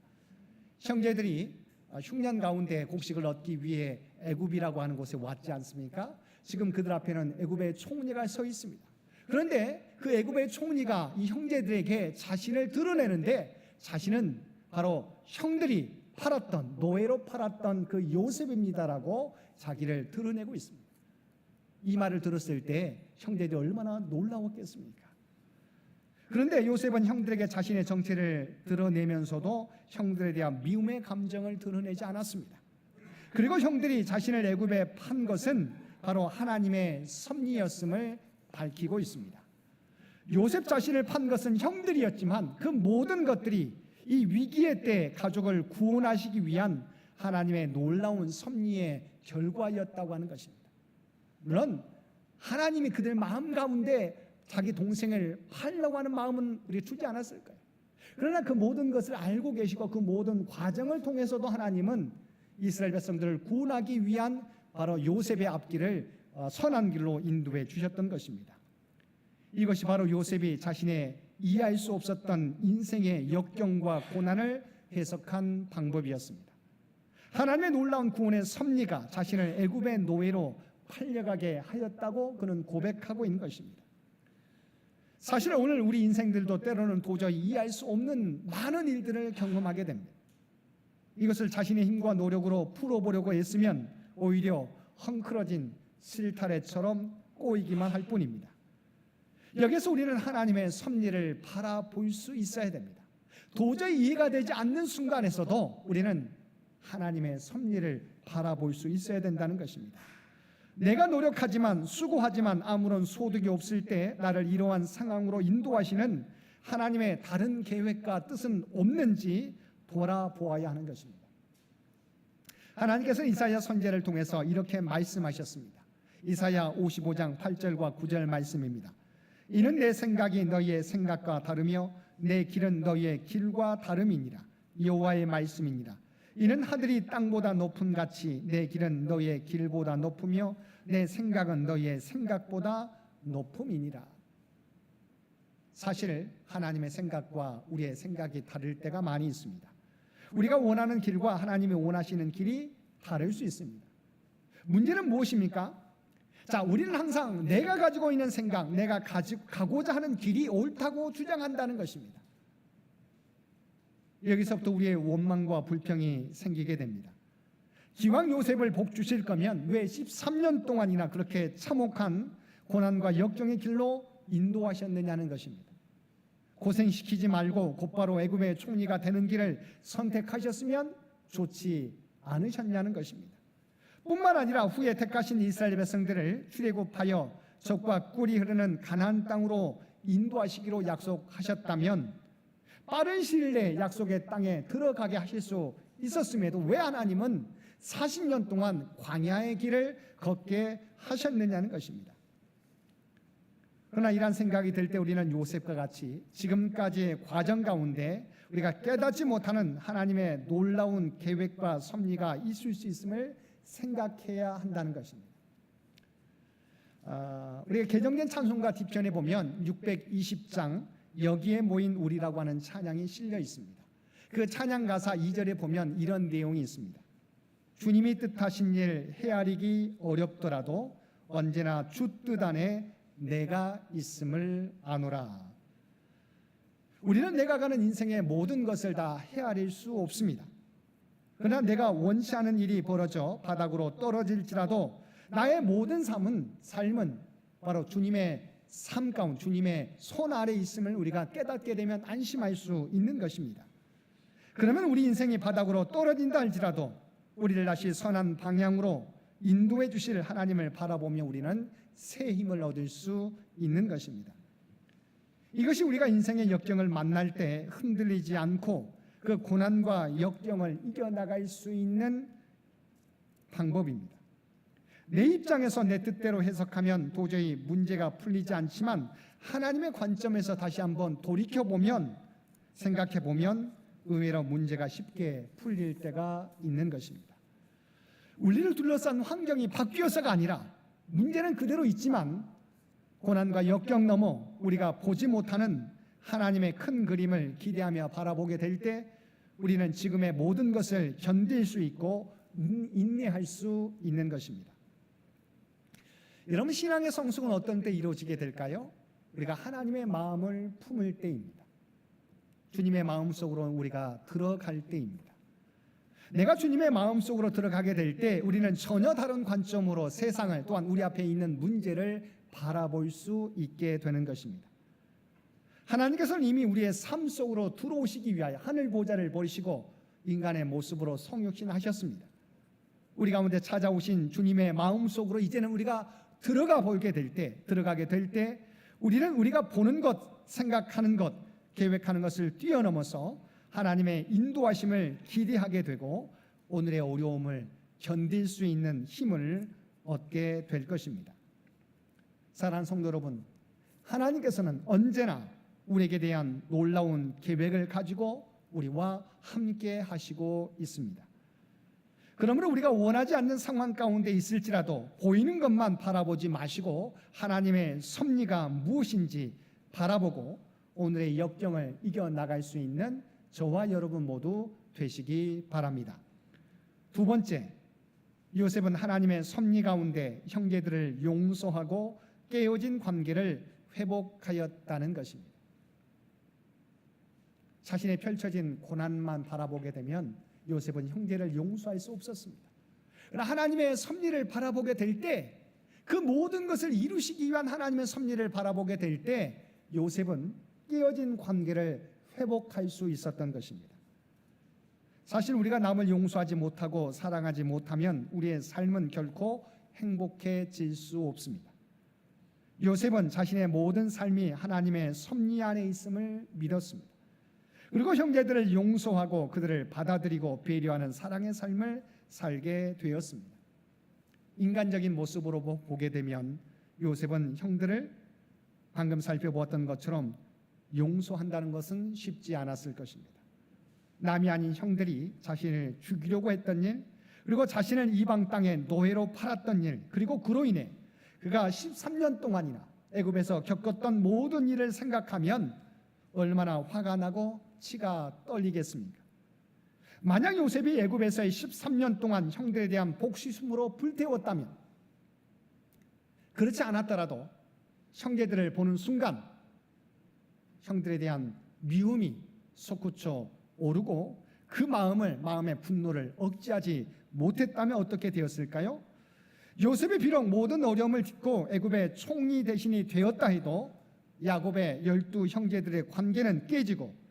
형제들이 흉년 가운데 곡식을 얻기 위해 애굽이라고 하는 곳에 왔지 않습니까? 지금 그들 앞에는 애굽의 총리가 서 있습니다. 그런데 그 애굽의 총리가 이 형제들에게 자신을 드러내는데 자신은 바로 형들이 팔았던, 노예로 팔았던 그 요셉입니다라고 자기를 드러내고 있습니다. 이 말을 들었을 때 형제들이 얼마나 놀라웠겠습니까? 그런데 요셉은 형들에게 자신의 정체를 드러내면서도 형들에 대한 미움의 감정을 드러내지 않았습니다. 그리고 형들이 자신을 애굽에 판 것은 바로 하나님의 섭리였음을 밝히고 있습니다. 요셉 자신을 판 것은 형들이었지만 그 모든 것들이 이 위기의 때 가족을 구원하시기 위한 하나님의 놀라운 섭리의 결과였다고 하는 것입니다. 물론 하나님이 그들 마음 가운데 자기 동생을 팔려고 하는 마음은 우리가 주지 않았을 거예요. 그러나 그 모든 것을 알고 계시고 그 모든 과정을 통해서도 하나님은 이스라엘 백성들을 구원하기 위한 바로 요셉의 앞길을 선한 길로 인도해 주셨던 것입니다. 이것이 바로 요셉이 자신의 이해할 수 없었던 인생의 역경과 고난을 해석한 방법이었습니다. 하나님의 놀라운 구원의 섭리가 자신을 애굽의 노예로 팔려가게 하였다고 그는 고백하고 있는 것입니다. 사실 오늘 우리 인생들도 때로는 도저히 이해할 수 없는 많은 일들을 경험하게 됩니다. 이것을 자신의 힘과 노력으로 풀어보려고 애쓰면 오히려 헝클어진 실타래처럼 꼬이기만 할 뿐입니다. 여기서 우리는 하나님의 섭리를 바라볼 수 있어야 됩니다. 도저히 이해가 되지 않는 순간에서도 우리는 하나님의 섭리를 바라볼 수 있어야 된다는 것입니다. 내가 노력하지만 수고하지만 아무런 소득이 없을 때 나를 이러한 상황으로 인도하시는 하나님의 다른 계획과 뜻은 없는지 돌아보아야 하는 것입니다. 하나님께서 이사야 선지자를 통해서 이렇게 말씀하셨습니다. 이사야 55장 8절과 9절 말씀입니다. 이는 내 생각이 너희의 생각과 다르며 내 길은 너희의 길과 다름이니라. 여호와의 말씀이니라. 이는 하늘이 땅보다 높음 같이 내 길은 너희의 길보다 높으며 내 생각은 너희의 생각보다 높음이니라. 사실 하나님의 생각과 우리의 생각이 다를 때가 많이 있습니다. 우리가 원하는 길과 하나님이 원하시는 길이 다를 수 있습니다. 문제는 무엇입니까? 자, 우리는 항상 내가 가지고 있는 생각, 내가 가고자 하는 길이 옳다고 주장한다는 것입니다. 여기서부터 우리의 원망과 불평이 생기게 됩니다. 기왕 요셉을 복 주실 거면 왜 13년 동안이나 그렇게 참혹한 고난과 역경의 길로 인도하셨느냐는 것입니다. 고생시키지 말고 곧바로 애굽의 총리가 되는 길을 선택하셨으면 좋지 않으셨냐는 것입니다. 뿐만 아니라 후에 택하신 이스라엘 백성들을 출애굽하여 적과 꿀이 흐르는 가나안 땅으로 인도하시기로 약속하셨다면 빠른 시일 내에 약속의 땅에 들어가게 하실 수 있었음에도 왜 하나님은 40년 동안 광야의 길을 걷게 하셨느냐는 것입니다. 그러나 이런 생각이 들 때 우리는 요셉과 같이 지금까지의 과정 가운데 우리가 깨닫지 못하는 하나님의 놀라운 계획과 섭리가 있을 수 있음을 생각해야 한다는 것입니다. 우리가 개정된 찬송가 뒤편에 보면 620장 여기에 모인 우리라고 하는 찬양이 실려 있습니다. 그 찬양 가사 2절에 보면 이런 내용이 있습니다. 주님이 뜻하신 일 헤아리기 어렵더라도 언제나 주 뜻 안에 내가 있음을 아노라. 우리는 내가 가는 인생의 모든 것을 다 헤아릴 수 없습니다. 그러나 내가 원치 않은 일이 벌어져 바닥으로 떨어질지라도 나의 모든 삶은 바로 주님의 삶 가운데 주님의 손 아래 있음을 우리가 깨닫게 되면 안심할 수 있는 것입니다. 그러면 우리 인생이 바닥으로 떨어진다 할지라도 우리를 다시 선한 방향으로 인도해 주실 하나님을 바라보며 우리는 새 힘을 얻을 수 있는 것입니다. 이것이 우리가 인생의 역경을 만날 때 흔들리지 않고 그 고난과 역경을 이겨나갈 수 있는 방법입니다. 내 입장에서 내 뜻대로 해석하면 도저히 문제가 풀리지 않지만 하나님의 관점에서 다시 한번 돌이켜보면 생각해보면 의외로 문제가 쉽게 풀릴 때가 있는 것입니다. 우리를 둘러싼 환경이 바뀌어서가 아니라 문제는 그대로 있지만 고난과 역경 넘어 우리가 보지 못하는 하나님의 큰 그림을 기대하며 바라보게 될 때 우리는 지금의 모든 것을 견딜 수 있고 인내할 수 있는 것입니다. 여러분, 신앙의 성숙은 어떤 때 이루어지게 될까요? 우리가 하나님의 마음을 품을 때입니다. 주님의 마음속으로 우리가 들어갈 때입니다. 내가 주님의 마음속으로 들어가게 될 때 우리는 전혀 다른 관점으로 세상을 또한 우리 앞에 있는 문제를 바라볼 수 있게 되는 것입니다. 하나님께서는 이미 우리의 삶 속으로 들어오시기 위하여 하늘 보좌를 버리시고 인간의 모습으로 성육신하셨습니다. 우리 가운데 찾아오신 주님의 마음 속으로 이제는 우리가 들어가게 될 때 우리는 우리가 보는 것, 생각하는 것, 계획하는 것을 뛰어넘어서 하나님의 인도하심을 기대하게 되고 오늘의 어려움을 견딜 수 있는 힘을 얻게 될 것입니다. 사랑하는 성도 여러분, 하나님께서는 언제나 우리에게 대한 놀라운 계획을 가지고 우리와 함께 하시고 있습니다. 그러므로 우리가 원하지 않는 상황 가운데 있을지라도 보이는 것만 바라보지 마시고 하나님의 섭리가 무엇인지 바라보고 오늘의 역경을 이겨나갈 수 있는 저와 여러분 모두 되시기 바랍니다. 두 번째, 요셉은 하나님의 섭리 가운데 형제들을 용서하고 깨어진 관계를 회복하였다는 것입니다. 자신의 펼쳐진 고난만 바라보게 되면 요셉은 형제를 용서할 수 없었습니다. 그러나 하나님의 섭리를 바라보게 될 때, 그 모든 것을 이루시기 위한 하나님의 섭리를 바라보게 될 때 요셉은 깨어진 관계를 회복할 수 있었던 것입니다. 사실 우리가 남을 용서하지 못하고 사랑하지 못하면 우리의 삶은 결코 행복해질 수 없습니다. 요셉은 자신의 모든 삶이 하나님의 섭리 안에 있음을 믿었습니다. 그리고 형제들을 용서하고 그들을 받아들이고 배려하는 사랑의 삶을 살게 되었습니다. 인간적인 모습으로 보게 되면 요셉은 형들을 방금 살펴보았던 것처럼 용서한다는 것은 쉽지 않았을 것입니다. 남이 아닌 형들이 자신을 죽이려고 했던 일, 그리고 자신을 이방 땅에 노예로 팔았던 일, 그리고 그로 인해 그가 13년 동안이나 애굽에서 겪었던 모든 일을 생각하면 얼마나 화가 나고 치가 떨리겠습니까? 만약 요셉이 애굽에서의 13년 동안 형들에 대한 복수심으로 불태웠다면, 그렇지 않았더라도 형제들을 보는 순간 형들에 대한 미움이 솟구쳐 오르고 그 마음의 분노를 억제하지 못했다면 어떻게 되었을까요? 요셉이 비록 모든 어려움을 딛고 애굽의 총리 대신이 되었다 해도 야곱의 12 형제들의 관계는 깨지고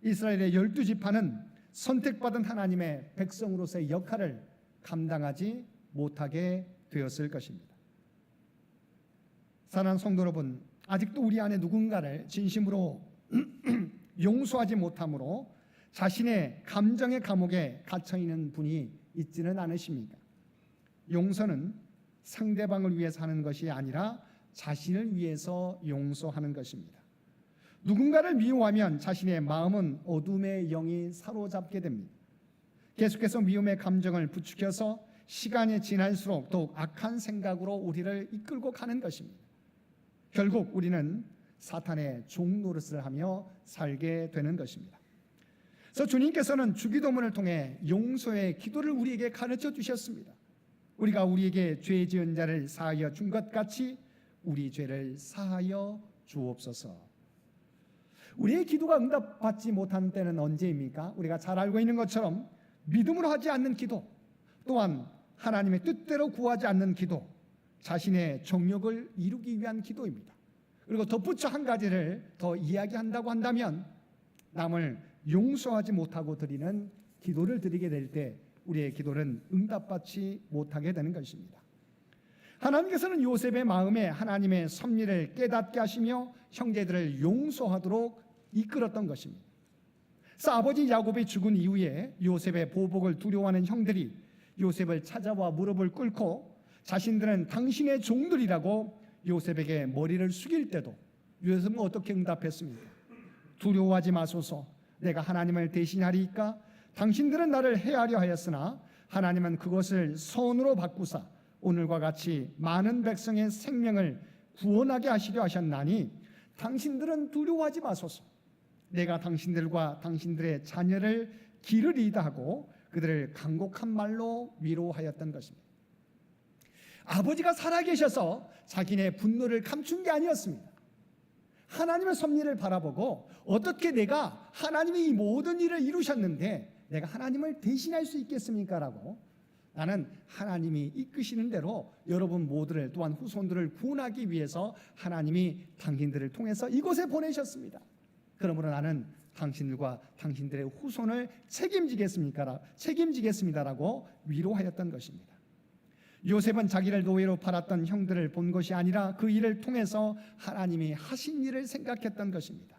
이스라엘의 12지파는 선택받은 하나님의 백성으로서의 역할을 감당하지 못하게 되었을 것입니다. 사랑하는 성도 여러분, 아직도 우리 안에 누군가를 진심으로 용서하지 못함으로 자신의 감정의 감옥에 갇혀있는 분이 있지는 않으십니까? 용서는 상대방을 위해서 하는 것이 아니라 자신을 위해서 용서하는 것입니다. 누군가를 미워하면 자신의 마음은 어둠의 영이 사로잡게 됩니다. 계속해서 미움의 감정을 부추겨서 시간이 지날수록 더욱 악한 생각으로 우리를 이끌고 가는 것입니다. 결국 우리는 사탄의 종 노릇을 하며 살게 되는 것입니다. 그래서 주님께서는 주기도문을 통해 용서의 기도를 우리에게 가르쳐 주셨습니다. 우리가 우리에게 죄 지은 자를 사하여 준 것 같이 우리 죄를 사하여 주옵소서. 우리의 기도가 응답받지 못한 때는 언제입니까? 우리가 잘 알고 있는 것처럼 믿음으로 하지 않는 기도, 또한 하나님의 뜻대로 구하지 않는 기도, 자신의 정욕을 이루기 위한 기도입니다. 그리고 덧붙여 한 가지를 더 이야기한다고 한다면 남을 용서하지 못하고 드리는 기도를 드리게 될 때 우리의 기도는 응답받지 못하게 되는 것입니다. 하나님께서는 요셉의 마음에 하나님의 섭리를 깨닫게 하시며 형제들을 용서하도록 이끌었던 것입니다. 그래서 아버지 야곱이 죽은 이후에 요셉의 보복을 두려워하는 형들이 요셉을 찾아와 무릎을 꿇고 자신들은 당신의 종들이라고 요셉에게 머리를 숙일 때도 요셉은 어떻게 응답했습니까? 두려워하지 마소서, 내가 하나님을 대신하리이까? 당신들은 나를 해하려 하였으나 하나님은 그것을 선으로 바꾸사 오늘과 같이 많은 백성의 생명을 구원하게 하시려 하셨나니 당신들은 두려워하지 마소서, 내가 당신들과 당신들의 자녀를 기르리이다 하고 그들을 간곡한 말로 위로하였던 것입니다. 아버지가 살아계셔서 자기네 분노를 감춘 게 아니었습니다. 하나님의 섭리를 바라보고 어떻게 내가 하나님이 이 모든 일을 이루셨는데 내가 하나님을 대신할 수 있겠습니까? 라고 나는 하나님이 이끄시는 대로 여러분 모두를 또한 후손들을 구원하기 위해서 하나님이 당신들을 통해서 이곳에 보내셨습니다. 그러므로 나는 당신들과 당신들의 후손을 책임지겠습니다라고 위로하였던 것입니다. 요셉은 자기를 노예로 팔았던 형들을 본 것이 아니라 그 일을 통해서 하나님이 하신 일을 생각했던 것입니다.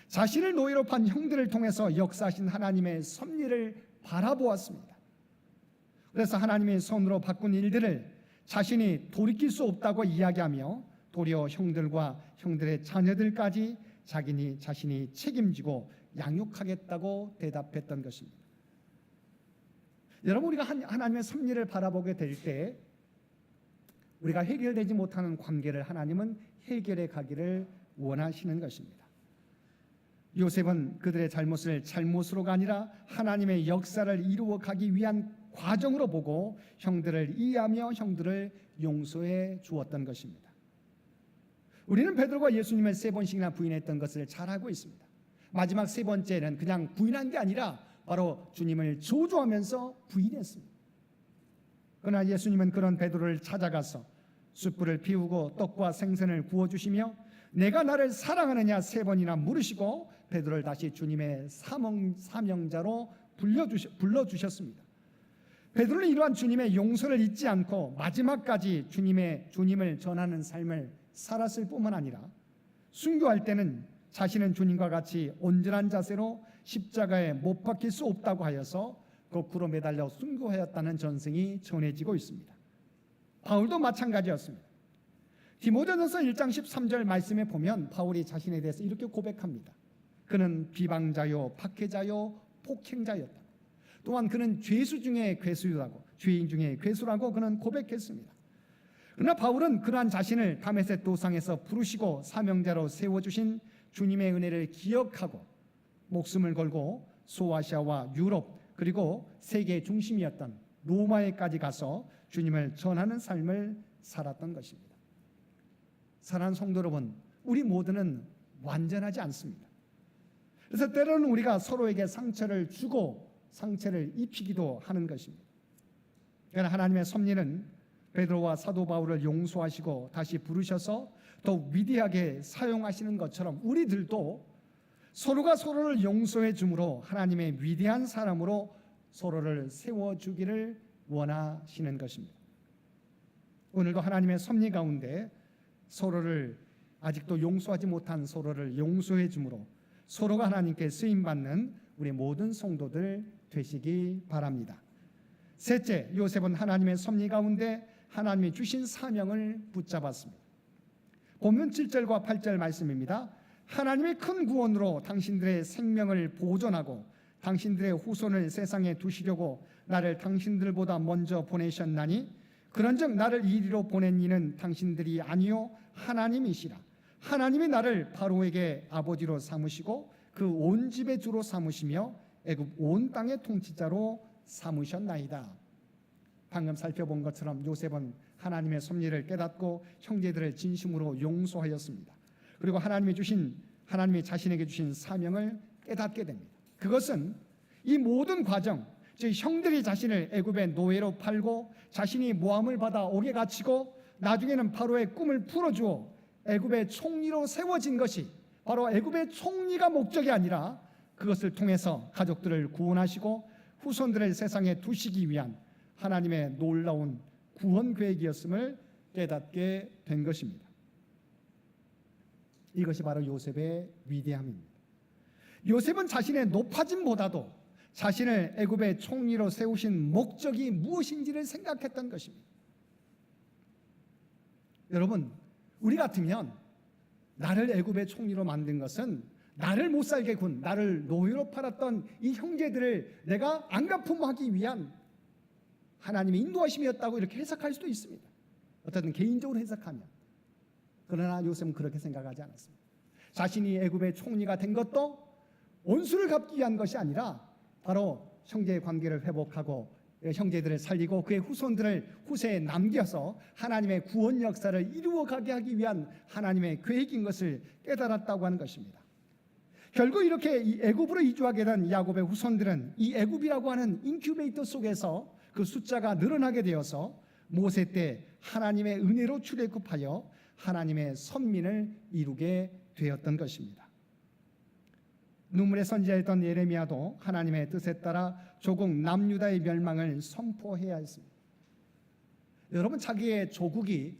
자신을 노예로 판 형들을 통해서 역사하신 하나님의 섭리를 바라보았습니다. 그래서 하나님의 손으로 바꾼 일들을 자신이 돌이킬 수 없다고 이야기하며 도리어 형들과 형들의 자녀들까지 자신이 책임지고 양육하겠다고 대답했던 것입니다. 여러분, 우리가 하나님의 섭리를 바라보게 될 때 우리가 해결되지 못하는 관계를 하나님은 해결해 가기를 원하시는 것입니다. 요셉은 그들의 잘못을 잘못으로가 아니라 하나님의 역사를 이루어 가기 위한 과정으로 보고 형들을 이해하며 형들을 용서해 주었던 것입니다. 우리는 베드로가 예수님을 3번씩이나 부인했던 것을 잘 알고 있습니다. 마지막 3번째는 그냥 부인한 게 아니라 바로 주님을 저주하면서 부인했습니다. 그러나 예수님은 그런 베드로를 찾아가서 숯불을 피우고 떡과 생선을 구워주시며 내가 나를 사랑하느냐 3번이나 물으시고 베드로를 다시 주님의 사명자로 불러주셨습니다. 베드로는 이러한 주님의 용서를 잊지 않고 마지막까지 주님을 전하는 삶을 살았을 뿐만 아니라 순교할 때는 자신은 주님과 같이 온전한 자세로 십자가에 못 박힐 수 없다고 하여서 거꾸로 매달려 순교하였다는 전승이 전해지고 있습니다. 바울도 마찬가지였습니다. 디모데전서 1장 13절 말씀에 보면 바울이 자신에 대해서 이렇게 고백합니다. 그는 비방자요 박해자요 폭행자였다. 또한 그는 죄수 중에 괴수라고, 죄인 중에 괴수라고 그는 고백했습니다. 그러나 바울은 그러한 자신을 다메섹 도상에서 부르시고 사명자로 세워주신 주님의 은혜를 기억하고 목숨을 걸고 소아시아와 유럽 그리고 세계의 중심이었던 로마에까지 가서 주님을 전하는 삶을 살았던 것입니다. 사랑하는 성도 여러분, 우리 모두는 완전하지 않습니다. 그래서 때로는 우리가 서로에게 상처를 주고 상처를 입히기도 하는 것입니다. 그러나 하나님의 섭리는 베드로와 사도 바울을 용서하시고 다시 부르셔서 더 위대하게 사용하시는 것처럼 우리들도 서로가 서로를 용서해 줌으로 하나님의 위대한 사람으로 서로를 세워주기를 원하시는 것입니다. 오늘도 하나님의 섭리 가운데 서로를 아직도 용서하지 못한 서로를 용서해 줌으로 서로가 하나님께 쓰임받는 우리 모든 성도들 되시기 바랍니다. 셋째, 요셉은 하나님의 섭리 가운데 하나님이 주신 사명을 붙잡았습니다. 본문 7절과 8절 말씀입니다. 하나님의 큰 구원으로 당신들의 생명을 보존하고 당신들의 후손을 세상에 두시려고 나를 당신들보다 먼저 보내셨나니 그런즉 나를 이리로 보낸 이는 당신들이 아니요 하나님이시라. 하나님이 나를 바로에게 아버지로 삼으시고 그 온 집의 주로 삼으시며 애굽 온 땅의 통치자로 삼으셨나이다. 방금 살펴본 것처럼 요셉은 하나님의 섭리를 깨닫고 형제들을 진심으로 용서하였습니다. 그리고 하나님이 자신에게 주신 사명을 깨닫게 됩니다. 그것은 이 모든 과정, 즉 형들이 자신을 애굽의 노예로 팔고 자신이 모함을 받아 옥에 갇히고 나중에는 바로의 꿈을 풀어주어 애굽의 총리로 세워진 것이 바로 애굽의 총리가 목적이 아니라 그것을 통해서 가족들을 구원하시고 후손들을 세상에 두시기 위한 하나님의 놀라운 구원 계획이었음을 깨닫게 된 것입니다. 이것이 바로 요셉의 위대함입니다. 요셉은 자신의 높아짐보다도 자신을 애굽의 총리로 세우신 목적이 무엇인지를 생각했던 것입니다. 여러분, 우리 같으면 나를 애굽의 총리로 만든 것은 나를 못 살게 군, 나를 노예로 팔았던 이 형제들을 내가 안갚음하기 위한 하나님의 인도하심이었다고 이렇게 해석할 수도 있습니다. 어쨌든 개인적으로 해석하면. 그러나 요셉은 그렇게 생각하지 않았습니다. 자신이 애굽의 총리가 된 것도 원수를 갚기 위한 것이 아니라 바로 형제의 관계를 회복하고 형제들을 살리고 그의 후손들을 후세에 남겨서 하나님의 구원 역사를 이루어가게 하기 위한 하나님의 계획인 것을 깨달았다고 하는 것입니다. 결국 이렇게 이 애굽으로 이주하게 된 야곱의 후손들은 이 애굽이라고 하는 인큐베이터 속에서 그 숫자가 늘어나게 되어서 모세 때 하나님의 은혜로 출애굽하여 하나님의 선민을 이루게 되었던 것입니다. 눈물의 선지자였던 예레미야도 하나님의 뜻에 따라 조국 남유다의 멸망을 선포해야 했습니다. 여러분, 자기의 조국이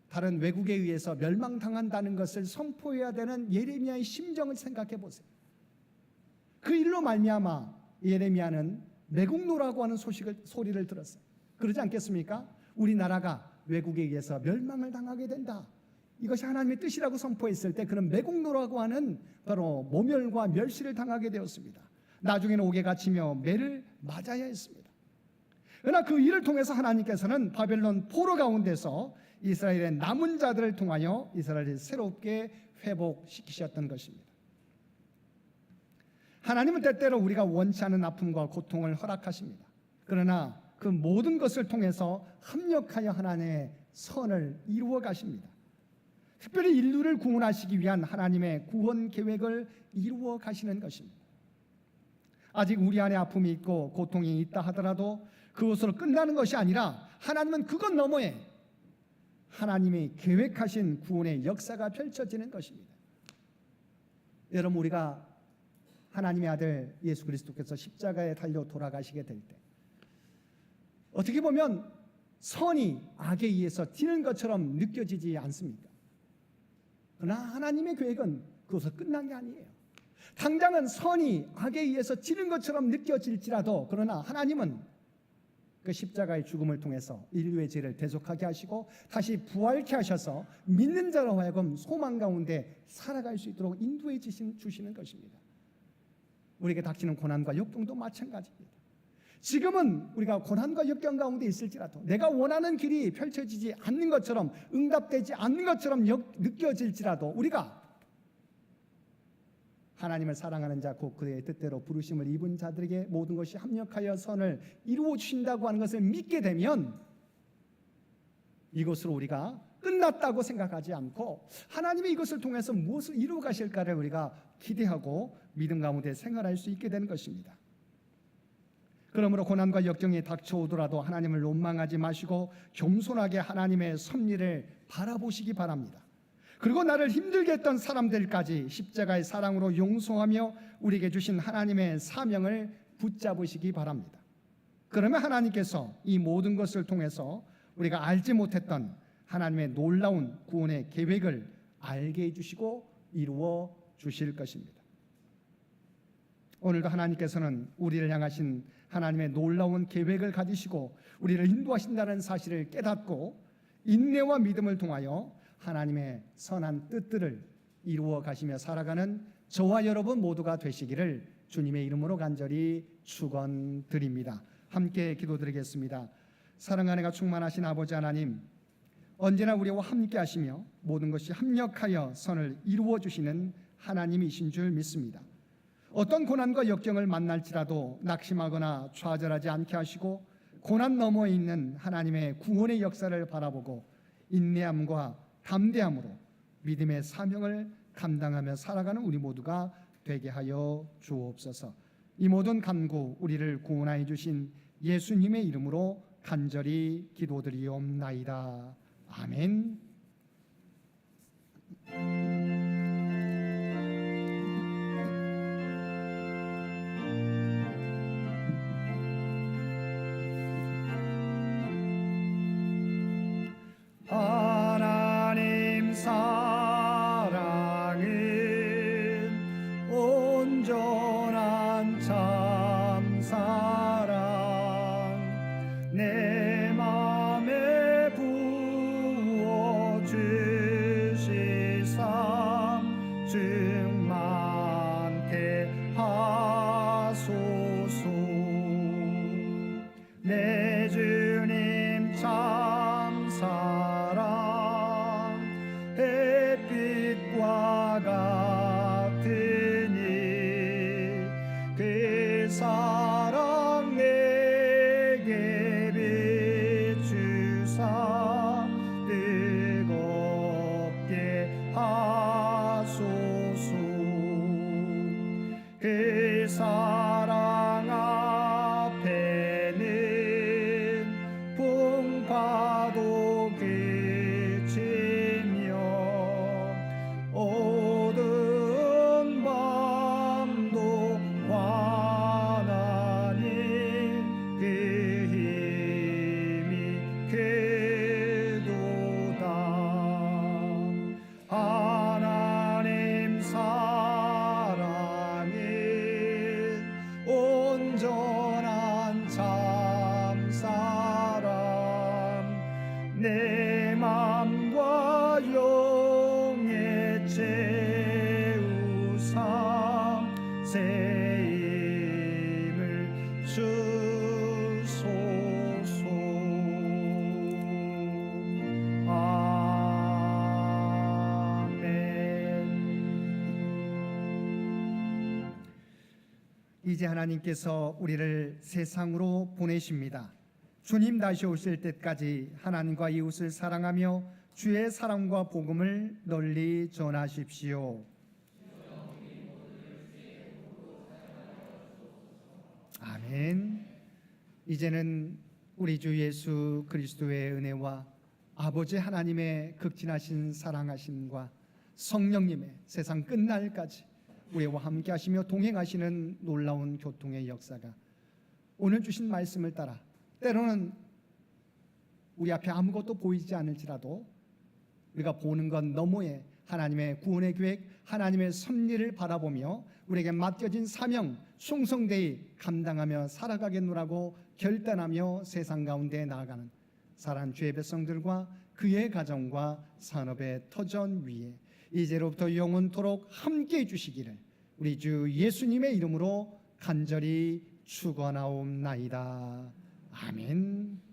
다른 외국에 의해서 멸망당한다는 것을 선포해야 되는 예레미야의 심정을 생각해 보세요. 그 일로 말미암아 예레미야는 매국노라고 하는 소리를 들었어요. 그러지 않겠습니까? 우리나라가 외국에 의해서 멸망을 당하게 된다, 이것이 하나님의 뜻이라고 선포했을 때 그런 매국노라고 하는 바로 모멸과 멸시를 당하게 되었습니다. 나중에는 옥에 갇히며 매를 맞아야 했습니다. 그러나 그 일을 통해서 하나님께서는 바벨론 포로 가운데서 이스라엘의 남은 자들을 통하여 이스라엘을 새롭게 회복시키셨던 것입니다. 하나님은 때때로 우리가 원치 않은 아픔과 고통을 허락하십니다. 그러나 그 모든 것을 통해서 합력하여 하나님의 선을 이루어 가십니다. 특별히 인류를 구원하시기 위한 하나님의 구원 계획을 이루어 가시는 것입니다. 아직 우리 안에 아픔이 있고 고통이 있다 하더라도 그것으로 끝나는 것이 아니라 하나님은 그것 너머에 하나님이 계획하신 구원의 역사가 펼쳐지는 것입니다. 여러분, 우리가 하나님의 아들 예수 그리스도께서 십자가에 달려 돌아가시게 될 때 어떻게 보면 선이 악에 의해서 지는 것처럼 느껴지지 않습니까? 그러나 하나님의 계획은 그것으로 끝난 게 아니에요. 당장은 선이 악에 의해서 지는 것처럼 느껴질지라도 그러나 하나님은 그 십자가의 죽음을 통해서 인류의 죄를 대속하게 하시고 다시 부활케 하셔서 믿는 자로 하여금 소망 가운데 살아갈 수 있도록 인도해 주시는 것입니다. 우리에게 닥치는 고난과 역경도 마찬가지입니다. 지금은 우리가 고난과 역경 가운데 있을지라도 내가 원하는 길이 펼쳐지지 않는 것처럼 응답되지 않는 것처럼 느껴질지라도 우리가 하나님을 사랑하는 자 곧 그의 뜻대로 부르심을 입은 자들에게 모든 것이 합력하여 선을 이루어 주신다고 하는 것을 믿게 되면 이것으로 우리가 끝났다고 생각하지 않고 하나님이 이것을 통해서 무엇을 이루어 가실까를 우리가 기대하고 믿음 가운데 생활할 수 있게 되는 것입니다. 그러므로 고난과 역경이 닥쳐오더라도 하나님을 원망하지 마시고 겸손하게 하나님의 섭리를 바라보시기 바랍니다. 그리고 나를 힘들게 했던 사람들까지 십자가의 사랑으로 용서하며 우리에게 주신 하나님의 사명을 붙잡으시기 바랍니다. 그러면 하나님께서 이 모든 것을 통해서 우리가 알지 못했던 하나님의 놀라운 구원의 계획을 알게 해주시고 이루어 주실 것입니다. 오늘도 하나님께서는 우리를 향하신 하나님의 놀라운 계획을 가지시고 우리를 인도하신다는 사실을 깨닫고 인내와 믿음을 통하여 하나님의 선한 뜻들을 이루어 가시며 살아가는 저와 여러분 모두가 되시기를 주님의 이름으로 간절히 축원드립니다. 함께 기도드리겠습니다. 사랑하는 충만하신 아버지 하나님, 언제나 우리와 함께 하시며 모든 것이 합력하여 선을 이루어 주시는 하나님이신 줄 믿습니다. 어떤 고난과 역경을 만날지라도 낙심하거나 좌절하지 않게 하시고 고난 너머에 있는 하나님의 구원의 역사를 바라보고 인내함과 담대함으로 믿음의 사명을 감당하며 살아가는 우리 모두가 되게 하여 주옵소서. 이 모든 간구 우리를 구원하여 주신 예수님의 이름으로 간절히 기도드리옵나이다. 아멘. 하나님 사랑은 온전한 참 사랑 내 맘에 부어 주시사 충만케 하소서. 내 주님 참 사랑 햇빛과 같으니 그 사랑 내게 비추사 뜨겁게 하소서. 그 사랑 앞에는 풍파도 그치며 어두운 밤도 환하니 그 힘이 새 힘을 주소서. 아멘. 이제 하나님께서 우리를 세상으로 보내십니다. 주님 다시 오실 때까지 하나님과 이웃을 사랑하며 주의 사랑과 복음을 널리 전하십시오. 아멘. 이제는 우리 주 예수 그리스도의 은혜와 아버지 하나님의 극진하신 사랑하심과 성령님의 세상 끝날까지 우리와 함께 하시며 동행하시는 놀라운 교통의 역사가 오늘 주신 말씀을 따라 때로는 우리 앞에 아무것도 보이지 않을지라도 우리가 보는 것 너머에 하나님의 구원의 계획, 하나님의 섭리를 바라보며 우리에게 맡겨진 사명 충성되이 감당하며 살아가겠노라고 결단하며 세상 가운데 나아가는 사랑하는 주의 백성들과 그의 가정과 산업의 터전 위에 이제로부터 영원토록 함께해 주시기를 우리 주 예수님의 이름으로 간절히 축원하옵나이다. 아멘.